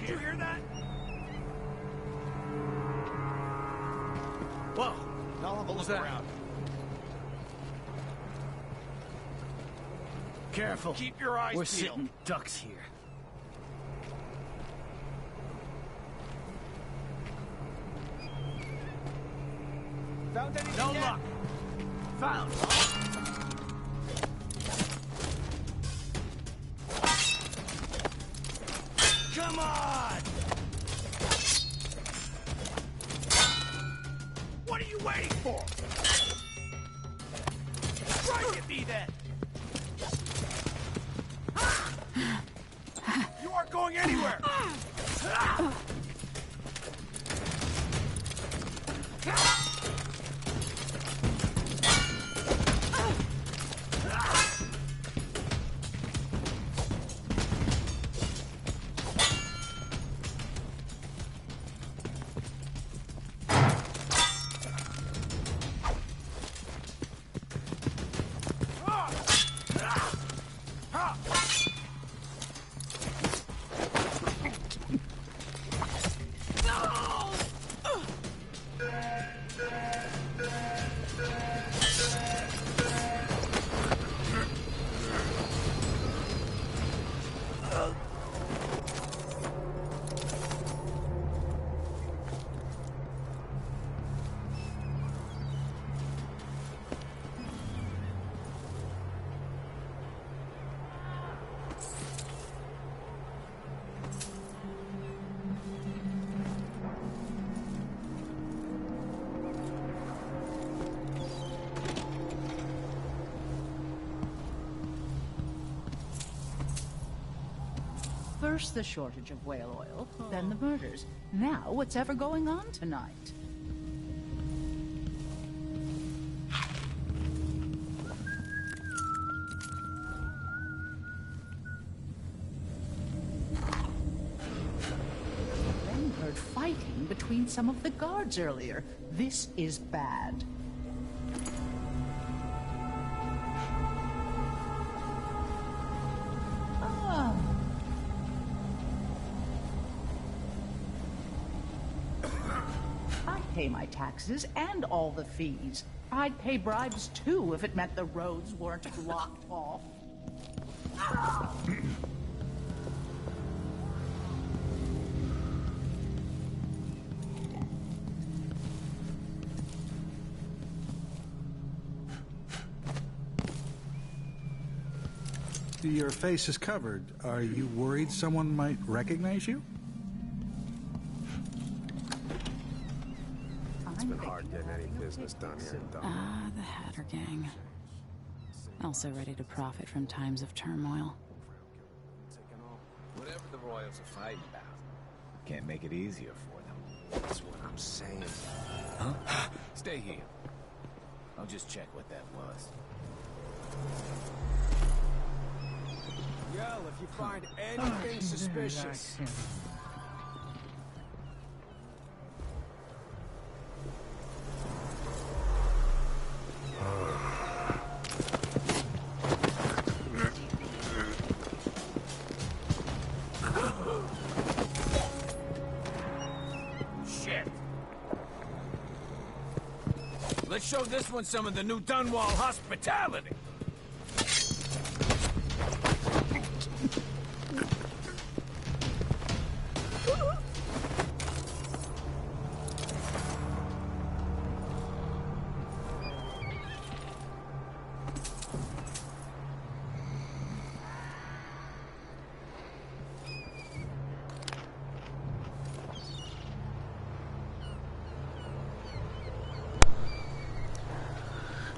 Did you hear that? Whoa! Now have a look around. Careful. Keep your eyes We're peeled. sitting ducks here. Found anything No yet? luck. Found. Come on! What are you waiting for? Strike at me then! You aren't going anywhere! First the shortage of whale oil, then the murders. Now what's ever going on tonight? Then heard fighting between some of the guards earlier. This is bad. Pay my taxes and all the fees. I'd pay bribes too if it meant the roads weren't blocked off. Your face is covered. Are you worried someone might recognize you? It's been hard getting any business done here in Dishonor. Ah, the Hatter Gang. Also ready to profit from times of turmoil. Whatever the Royals are fighting about, can't make it easier for them. That's what I'm saying. Huh? Stay here. I'll just check what that was. Yell if you find anything suspicious. Shit! Let's show this one some of the new Dunwall hospitality!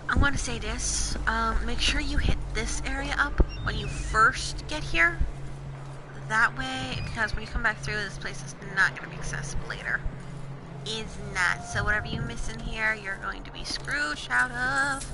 I want to say this, make sure you hit this area up when you first get here. That way, because when you come back through, this place is not going to be accessible later. Is not. So whatever you miss in here, you're going to be scrooged out of.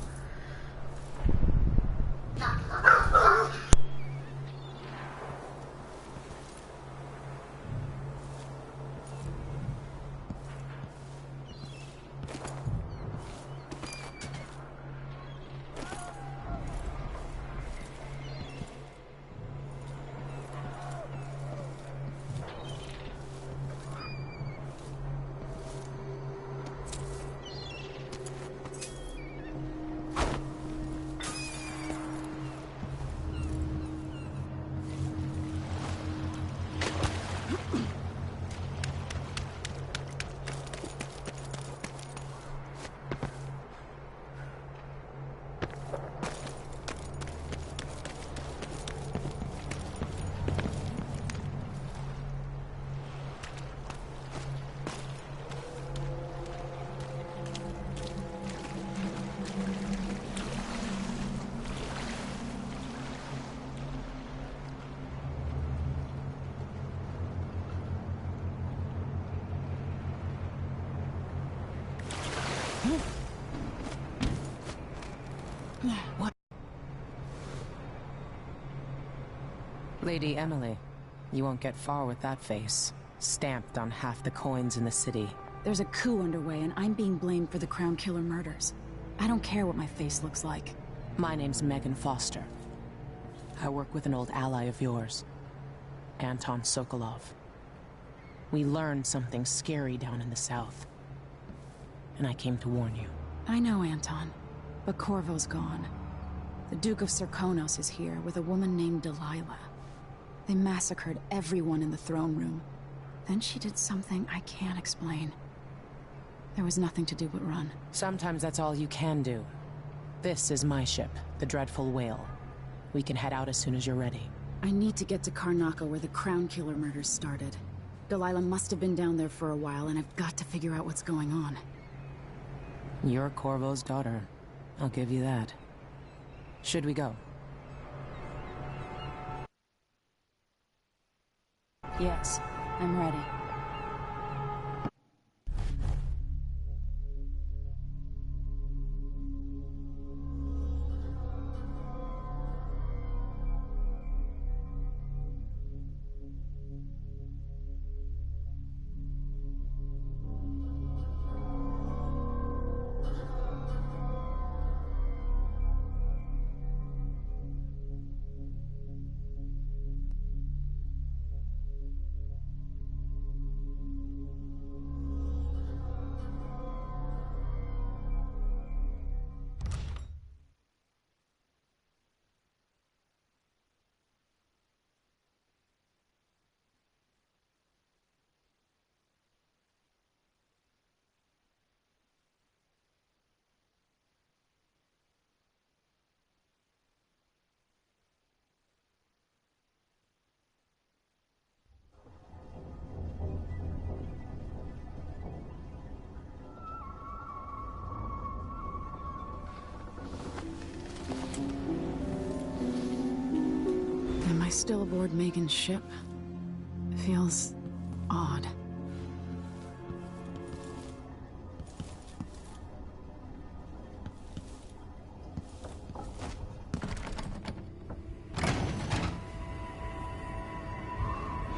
What? Lady Emily, you won't get far with that face. Stamped on half the coins in the city. There's a coup underway, and I'm being blamed for the Crown Killer murders. I don't care what my face looks like. My name's Megan Foster. I work with an old ally of yours, Anton Sokolov. We learned something scary down in the south, and I came to warn you. I know, Anton, but Corvo's gone. The Duke of Serkonos is here with a woman named Delilah. They massacred everyone in the throne room. Then she did something I can't explain. There was nothing to do but run. Sometimes that's all you can do. This is my ship, the Dreadful Whale. We can head out as soon as you're ready. I need to get to Karnaca where the Crown Killer murders started. Delilah must have been down there for a while, and I've got to figure out what's going on. You're Corvo's daughter. I'll give you that. Should we go? Yes, I'm ready. Am I still aboard Megan's ship? Feels odd.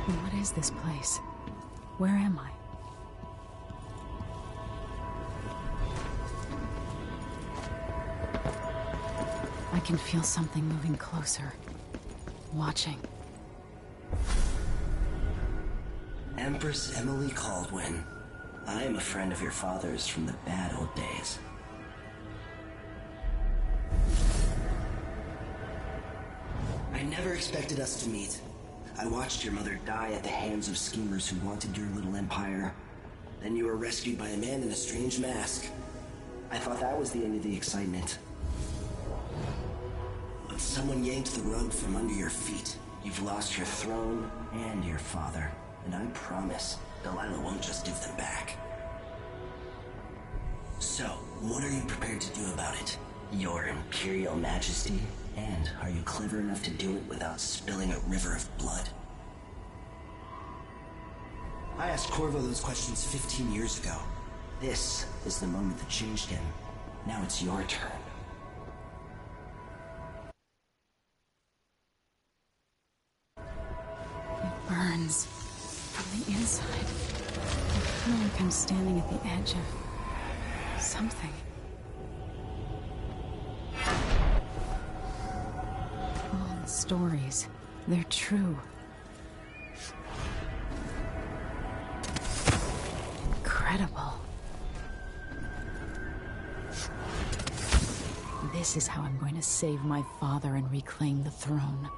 What is this place? Where am I? I can feel something moving closer. Watching. Empress Emily Caldwin. I am a friend of your father's from the bad old days. I never expected us to meet. I watched your mother die at the hands of schemers who wanted your little empire. Then you were rescued by a man in a strange mask. I thought that was the end of the excitement. But someone yanked the rug from under your feet. You've lost your throne and your father. And I promise, Delilah won't just give them back. So, what are you prepared to do about it? Your Imperial Majesty? And are you clever enough to do it without spilling a river of blood? I asked Corvo those questions 15 years ago. This is the moment that changed him. Now it's your turn. It burns from the inside. I feel like I'm standing at the edge of something. All the stories, they're true. Incredible. This is how I'm going to save my father and reclaim the throne.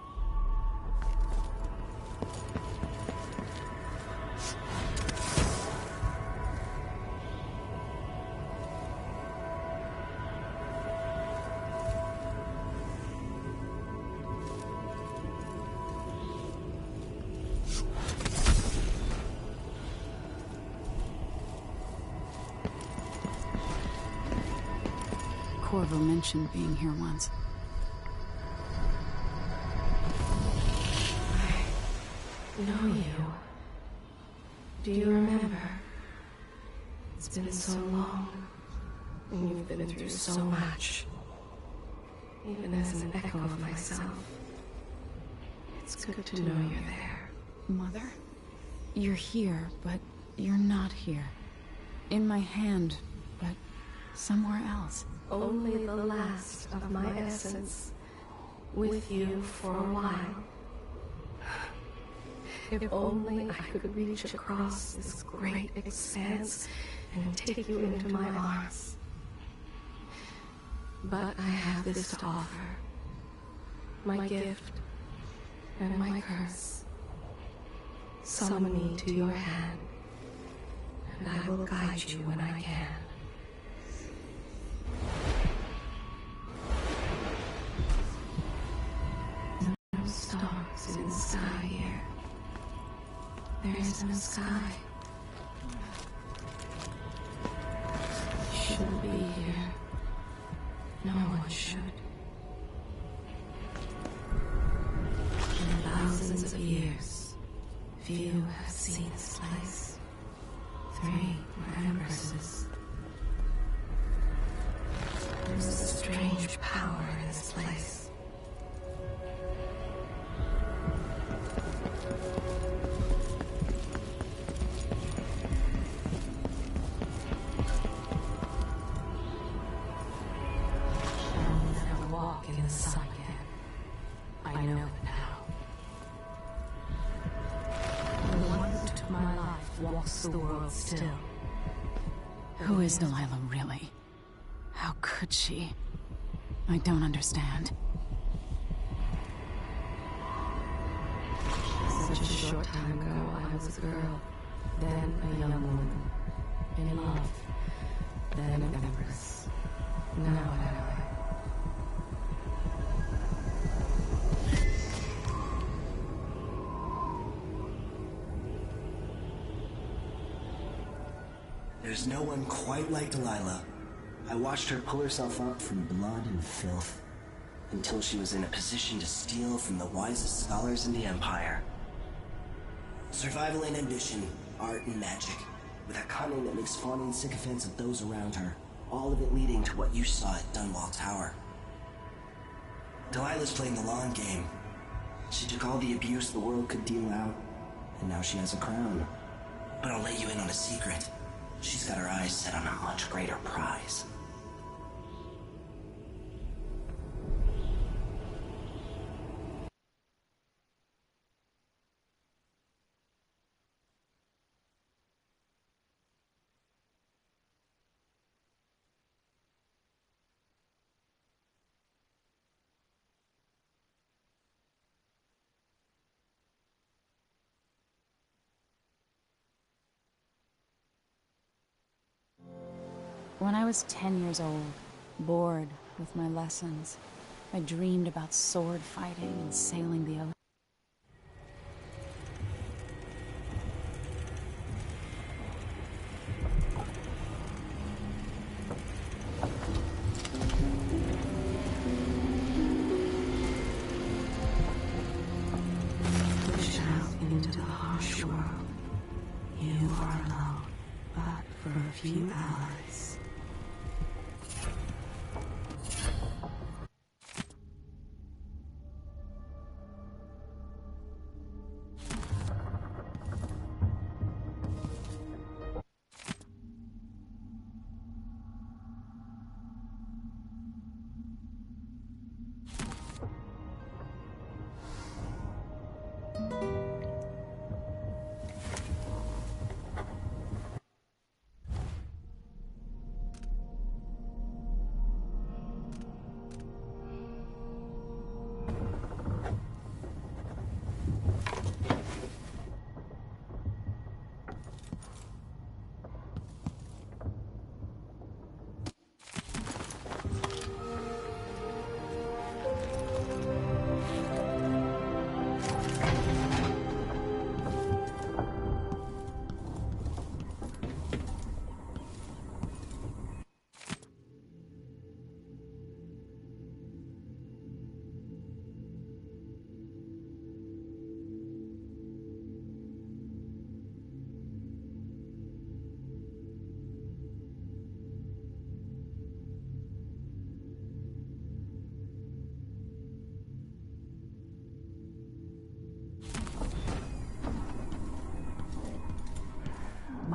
Corvo mentioned being here once. I know you. Do you remember? It's been so long, and you've been through so much. even as an echo of myself. It's good to know you're there. Mother? You're here, but you're not here. In my hand, but somewhere else. Only the last of my essence, with you for a while. If only I could reach across this great expanse and take you into my arms. But I have this to offer. My gift and my curse. Summon me to your hand, and I will guide you when I can. No stars in the sky here. There is no sky. You shouldn't be here. No one should. In thousands of years, few have seen this place. 3 were empresses. There's a strange power in this place. In the sun again. I know it now. The one who took my life walks the world still. Who is Delilah really? How could she? I don't understand. Such a short time ago, I was a girl, then a young woman, in love, then an empress. Now an ally. There's no one quite like Delilah. I watched her pull herself up from blood and filth, until she was in a position to steal from the wisest scholars in the Empire. Survival and ambition, art and magic, with a cunning that makes fawning sycophants of those around her, all of it leading to what you saw at Dunwall Tower. Delilah's playing the long game. She took all the abuse the world could deal out, and now she has a crown. But I'll let you in on a secret. She's got her eyes set on a much greater prize. When I was 10 years old, bored with my lessons, I dreamed about sword fighting and sailing the ocean. Push out into the harsh world. You are alone, but for a few allies.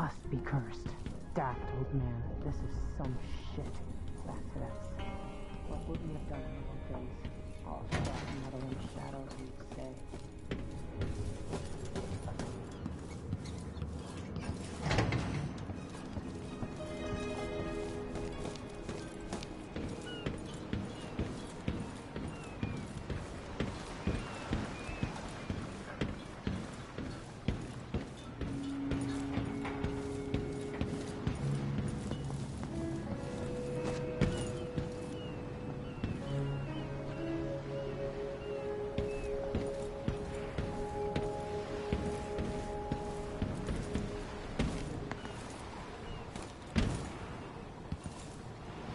must be cursed. Daft old man, this is some shit. Back to that. What would we have done in those days? All stuck in muddling shadows, you'd say.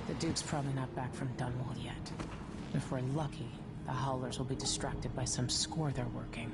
The Duke's probably not back from Dunwall yet. If we're lucky, the Howlers will be distracted by some score they're working.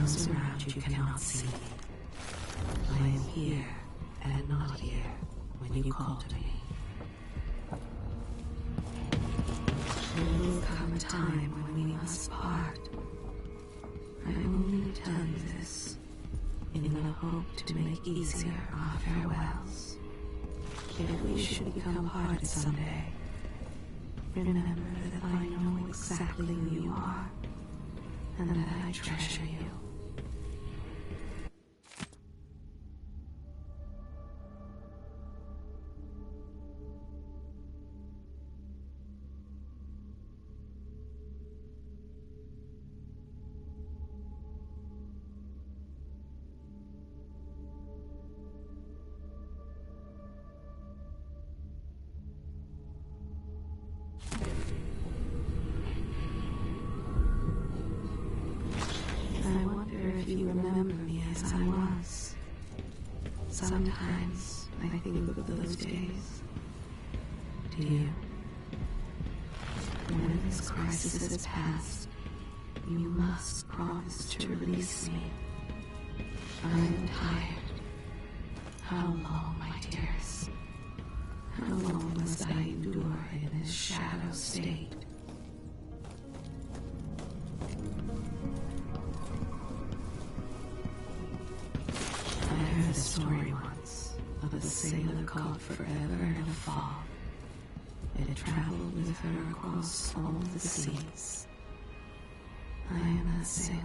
Those around you cannot see. I am here and not here when you call to me. There will come a time when we must part. I only tell you this in the hope to make easier our farewells. If we should become parted someday, remember that I know exactly who you are and that I treasure you. I wonder if you remember me as I was. Sometimes I think of those days. Do you? When this crisis has passed, you must promise to release me. I am tired. How long, my dearest? How long must I endure in this shadow state? I heard a story once of a sailor caught forever in a fog. It had traveled with her across all the seas. I am that sailor.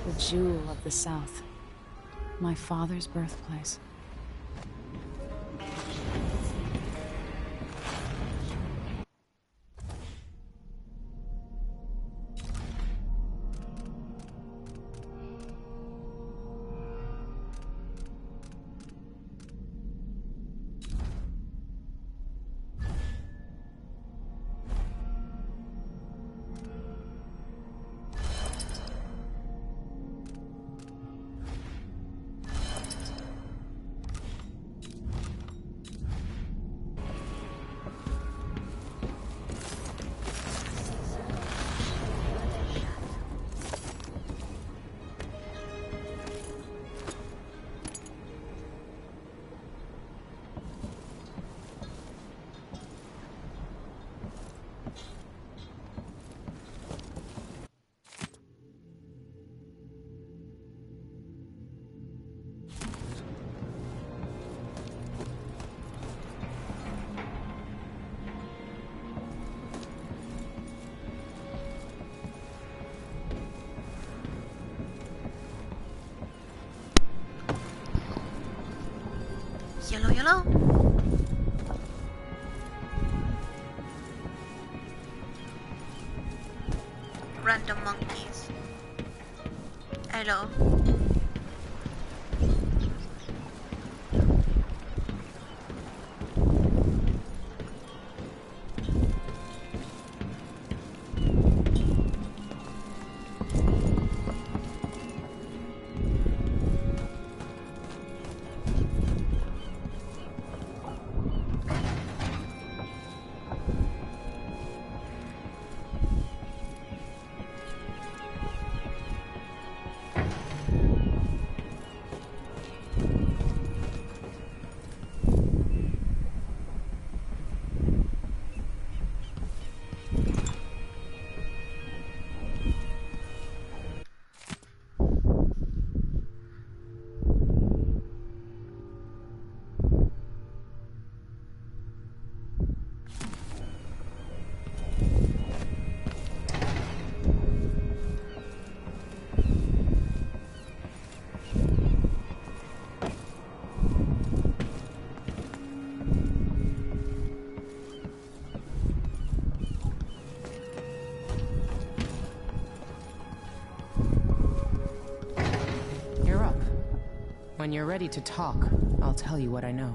The jewel of the South. My father's birthplace. Yellow, yellow. Random monkeys. Hello. When you're ready to talk, I'll tell you what I know.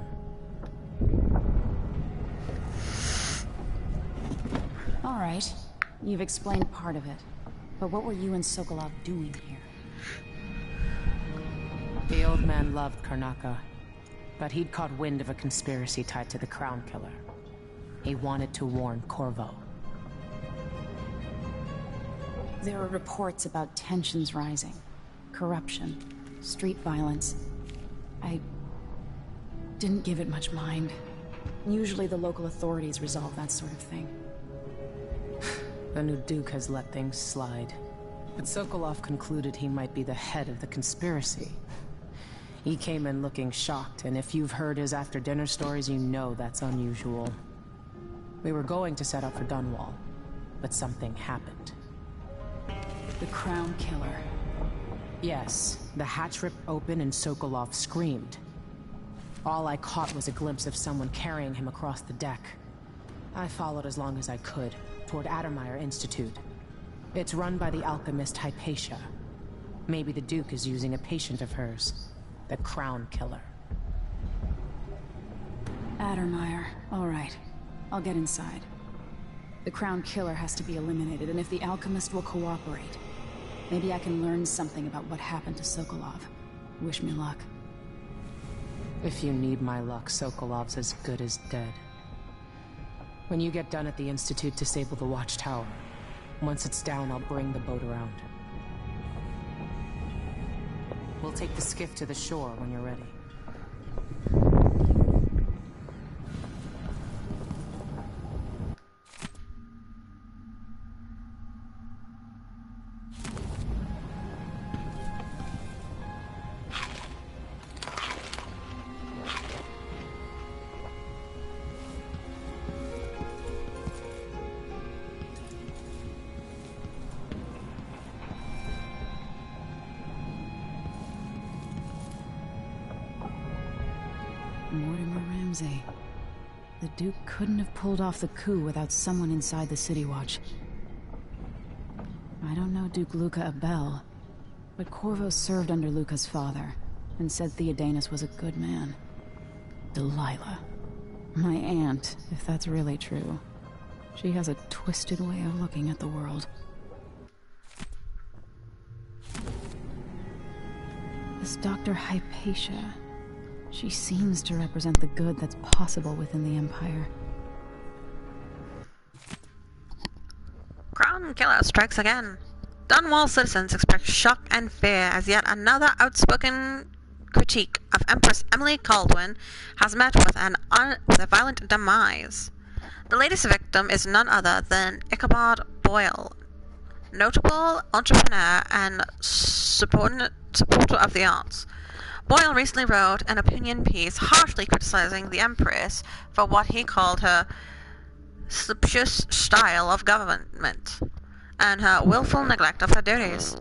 All right. You've explained part of it. But what were you and Sokolov doing here? The old man loved Karnaka, but he'd caught wind of a conspiracy tied to the Crown Killer. He wanted to warn Corvo. There are reports about tensions rising, corruption, street violence. I didn't give it much mind. Usually the local authorities resolve that sort of thing. The new Duke has let things slide. But Sokolov concluded he might be the head of the conspiracy. He came in looking shocked, and if you've heard his after-dinner stories, you know that's unusual. We were going to set up for Dunwall, but something happened. The Crown Killer. Yes, the hatch ripped open and Sokolov screamed. All I caught was a glimpse of someone carrying him across the deck. I followed as long as I could, toward Addermeyer Institute. It's run by the alchemist Hypatia. Maybe the Duke is using a patient of hers, the Crown Killer. Addermeyer. All right. I'll get inside. The Crown Killer has to be eliminated, and if the alchemist will cooperate, maybe I can learn something about what happened to Sokolov. Wish me luck. If you need my luck, Sokolov's as good as dead. When you get done at the Institute, disable the watchtower. Once it's down, I'll bring the boat around. We'll take the skiff to the shore when you're ready. The Duke couldn't have pulled off the coup without someone inside the City Watch. I don't know Duke Luca Abel, but Corvo served under Luca's father, and said Theodanis was a good man. Delilah. My aunt, if that's really true. She has a twisted way of looking at the world. This Dr. Hypatia... she seems to represent the good that's possible within the Empire. Crown Killer strikes again. Dunwall citizens express shock and fear as yet another outspoken critique of Empress Emily Caldwin has met with a violent demise. The latest victim is none other than Ichabod Boyle, notable entrepreneur and supporter of the arts. Boyle recently wrote an opinion piece harshly criticizing the Empress for what he called her slipshod style of government and her willful neglect of her duties.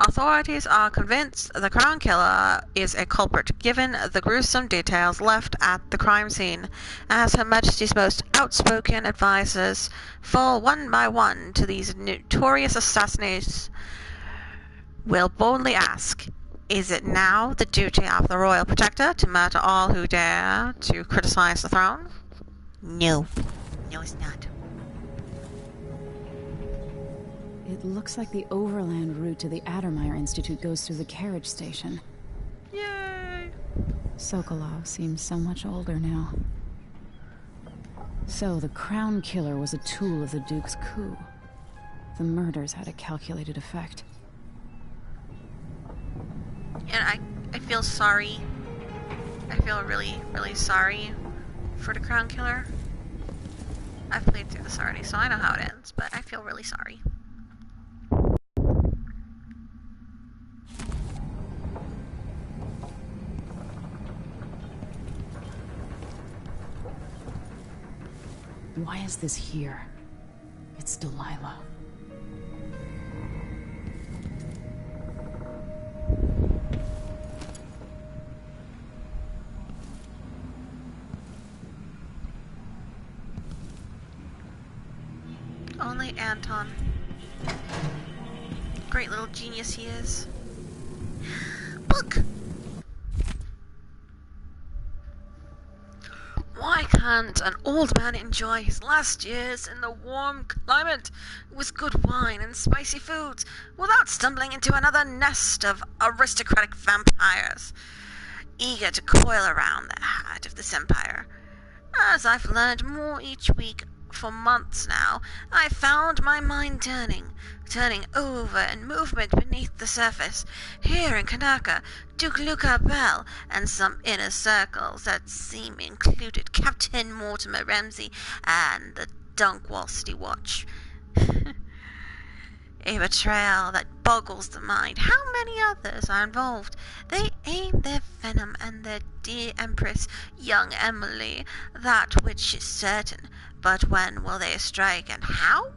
Authorities are convinced the Crown Killer is a culprit, given the gruesome details left at the crime scene, as Her Majesty's most outspoken advisors fall one by one to these notorious assassinations will boldly ask, is it now the duty of the Royal Protector to murder all who dare to criticize the throne? No. No, it's not. It looks like the overland route to the Addermeyer Institute goes through the carriage station. Yay! Sokolov seems so much older now. So the Crown Killer was a tool of the Duke's coup. The murders had a calculated effect. And I feel sorry. I feel really, really sorry for the Crown Killer. I've played through this already, so I know how it ends, but I feel really sorry. Why is this here? It's Delilah. Only Anton. Great little genius he is. Book! Why can't an old man enjoy his last years in the warm climate with good wine and spicy foods without stumbling into another nest of aristocratic vampires, eager to coil around the heart of this empire? As I've learned more each week for months now, I found my mind turning over in movement beneath the surface. Here in Kanaka, Duke Luca Bell and some inner circles that seem included Captain Mortimer Ramsey and the Dunkwall City Watch. A betrayal that boggles the mind. How many others are involved? They aim their venom at their dear Empress, young Emily, that which is certain. But when will they strike, and how?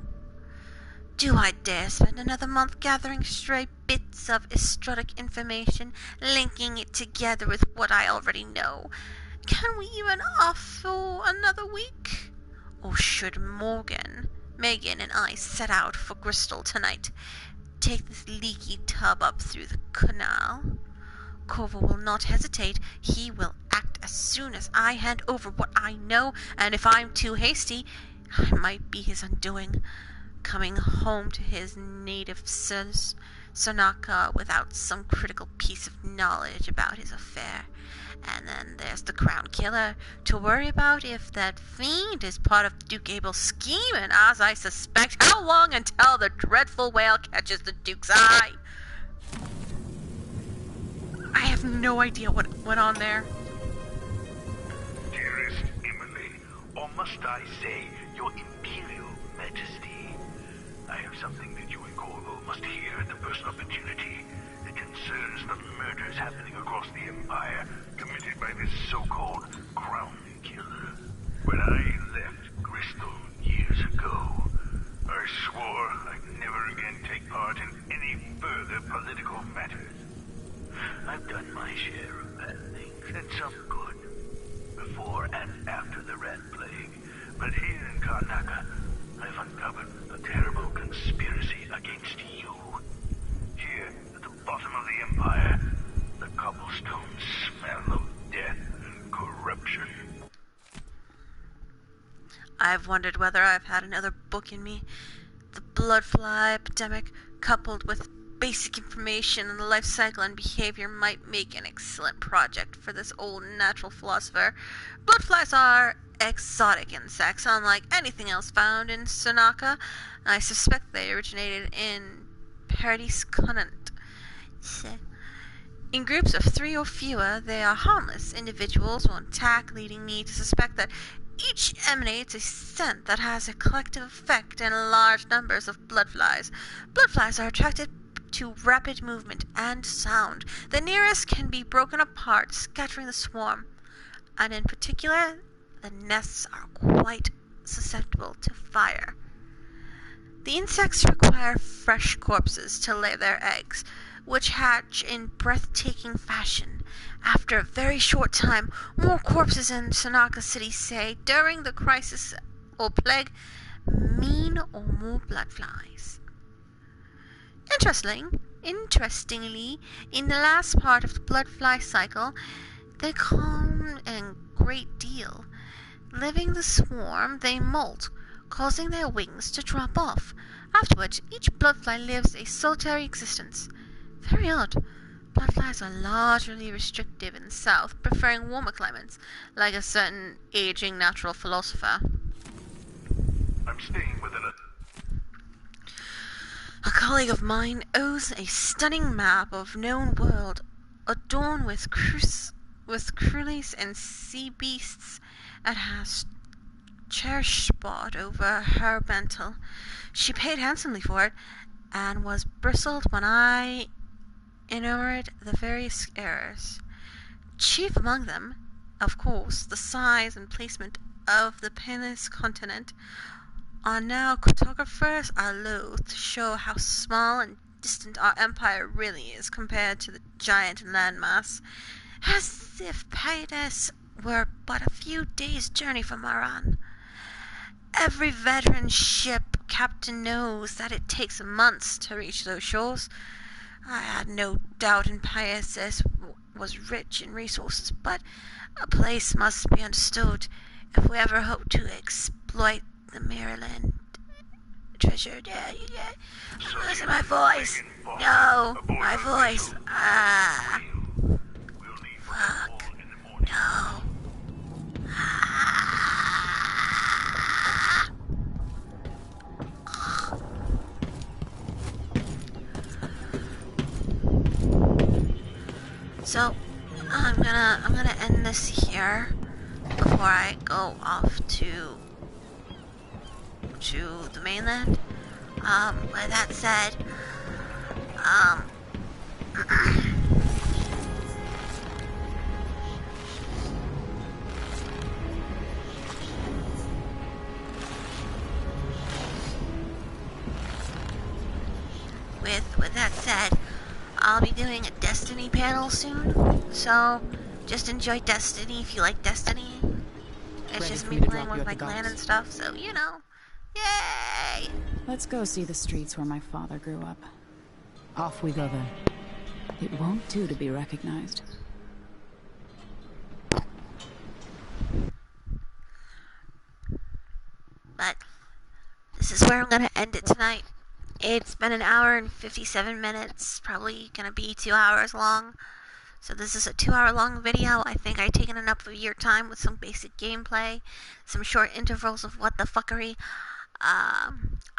Do I dare spend another month gathering stray bits of esoteric information, linking it together with what I already know? Can we even offer another week? Or should Megan and I set out for Bristol tonight? Take this leaky tub up through the canal? Corvo will not hesitate. He will act as soon as I hand over what I know, and if I'm too hasty, I might be his undoing, coming home to his native Sonaka without some critical piece of knowledge about his affair. And then there's the Crown Killer to worry about if that fiend is part of Duke Abel's scheme, and as I suspect, how long until the dreadful whale catches the Duke's eye? I have no idea what went on there. Dearest Emily, or must I say, your Imperial Majesty, I have something that you and Corvo must hear at the first opportunity. It concerns the murders happening across the Empire, committed by this so-called Crown Killer. When I left Bristol years ago, I swore I'd never again take part in any further political matters. I've done my share of bad things, and some good, before and after the Red Plague. But here in Karnaka, I've uncovered a terrible conspiracy against you. Here, at the bottom of the Empire, the cobblestones smell of death and corruption. I've wondered whether I've had another book in me. The bloodfly epidemic, coupled with basic information on the life cycle and behavior, might make an excellent project for this old natural philosopher. Bloodflies are exotic insects, unlike anything else found in Sonaka. I suspect they originated in Paradise Continent. In groups of 3 or fewer, they are harmless individuals who attack, leading me to suspect that each emanates a scent that has a collective effect in large numbers of bloodflies. Bloodflies are attracted to rapid movement and sound. The nearest can be broken apart, scattering the swarm, and in particular, the nests are quite susceptible to fire. The insects require fresh corpses to lay their eggs, which hatch in breathtaking fashion. After a very short time, more corpses in Tanaka City say during the crisis or plague mean or more blood flies. Interestingly, in the last part of the blood fly cycle, they calm a great deal. Leaving the swarm, they molt, causing their wings to drop off. Afterwards, each bloodfly lives a solitary existence. Very odd. Bloodflies are largely restrictive in the south, preferring warmer climates, like a certain aging natural philosopher. I'm staying within A colleague of mine owns a stunning map of known world, adorned with crulies and sea beasts, and has cherished spot over her mantle. She paid handsomely for it, and was bristled when I enumerated the various errors. Chief among them, of course, the size and placement of the penis continent. On now, cartographers are loath to show how small and distant our empire really is compared to the giant landmass, as if Paides were but a few days' journey from Maran. Every veteran ship captain knows that it takes months to reach those shores. I had no doubt in Paides was rich in resources, but a place must be understood if we ever hope to exploit the Maryland treasure. Listen, my voice. No, my voice. Fuck. No. So, I'm gonna end this here before I go off to the mainland. With that said, with that said, I'll be doing a Destiny panel soon, so just enjoy Destiny if you like Destiny. It's just me playing with my clan and stuff, so you know. Yay! Let's go see the streets where my father grew up. Off we go then. It won't do to be recognized. But this is where I'm gonna end it tonight. It's been an hour and 57 minutes, probably gonna be 2 hours long. So this is a 2-hour long video. I think I've taken enough of your time with some basic gameplay, some short intervals of what the fuckery.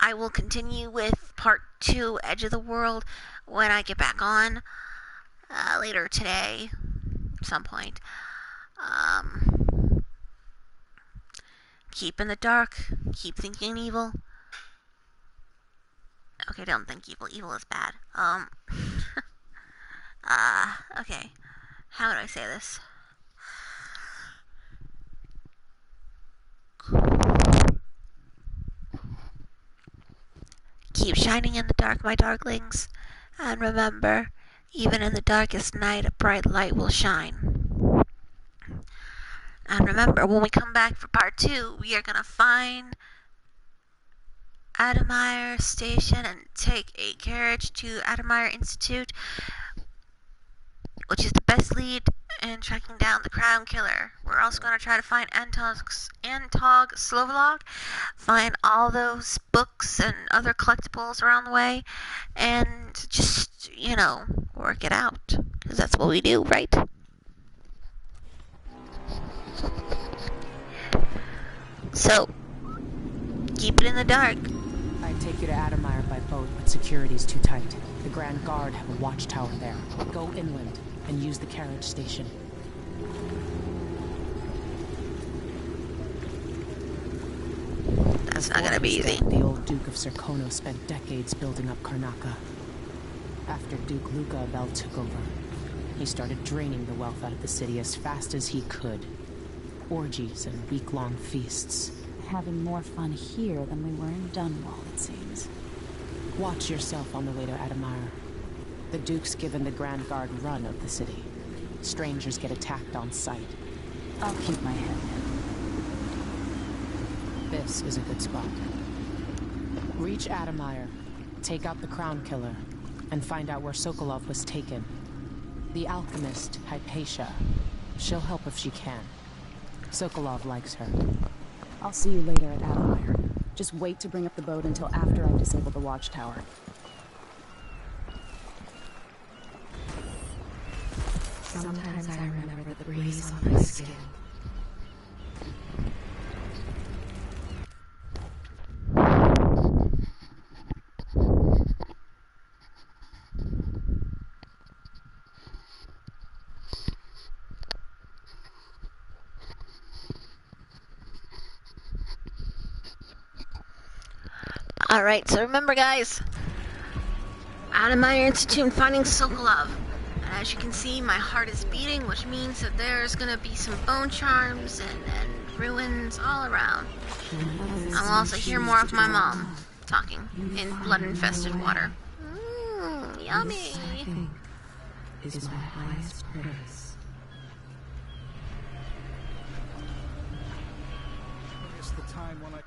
I will continue with part 2, Edge of the World, when I get back on later today, at some point. Keep in the dark. Keep thinking evil. Okay, don't think evil. Evil is bad. Okay. How would I say this? Keep shining in the dark, my darklings. And remember, even in the darkest night, a bright light will shine. And remember, when we come back for part 2, we are gonna find Admire Station and take a carriage to Admire Institute, which is the best lead in tracking down the Crown Killer. We're also going to try to find Antog Slovalog, find all those books and other collectibles around the way, and just, you know, work it out. Because that's what we do, right? So, keep it in the dark. I'd take you to Admire by boat, but security's too tight. The Grand Guard have a watchtower there. Go inland and use the carriage station. That's not gonna be easy. The old Duke of Serkono spent decades building up Karnaca. After Duke Luca Abel took over, he started draining the wealth out of the city as fast as he could. Orgies and week-long feasts. Having more fun here than we were in Dunwall, it seems. Watch yourself on the way to Admire. The Duke's given the Grand Guard run of the city. Strangers get attacked on sight. I'll keep my head down. This is a good spot. Reach Adamire, take out the Crown Killer, and find out where Sokolov was taken. The alchemist, Hypatia. She'll help if she can. Sokolov likes her. I'll see you later at Adamire. Just wait to bring up the boat until after I've disabled the watchtower. Sometimes I remember the breeze on my skin. Alright, so remember guys, Adamire Institute and finding Sokolov. And as you can see, my heart is beating, which means that there's gonna be some bone charms and ruins all around. I'll also hear more of my mom talking in blood-infested water. Yummy! Is my highest praise. It's the time when I...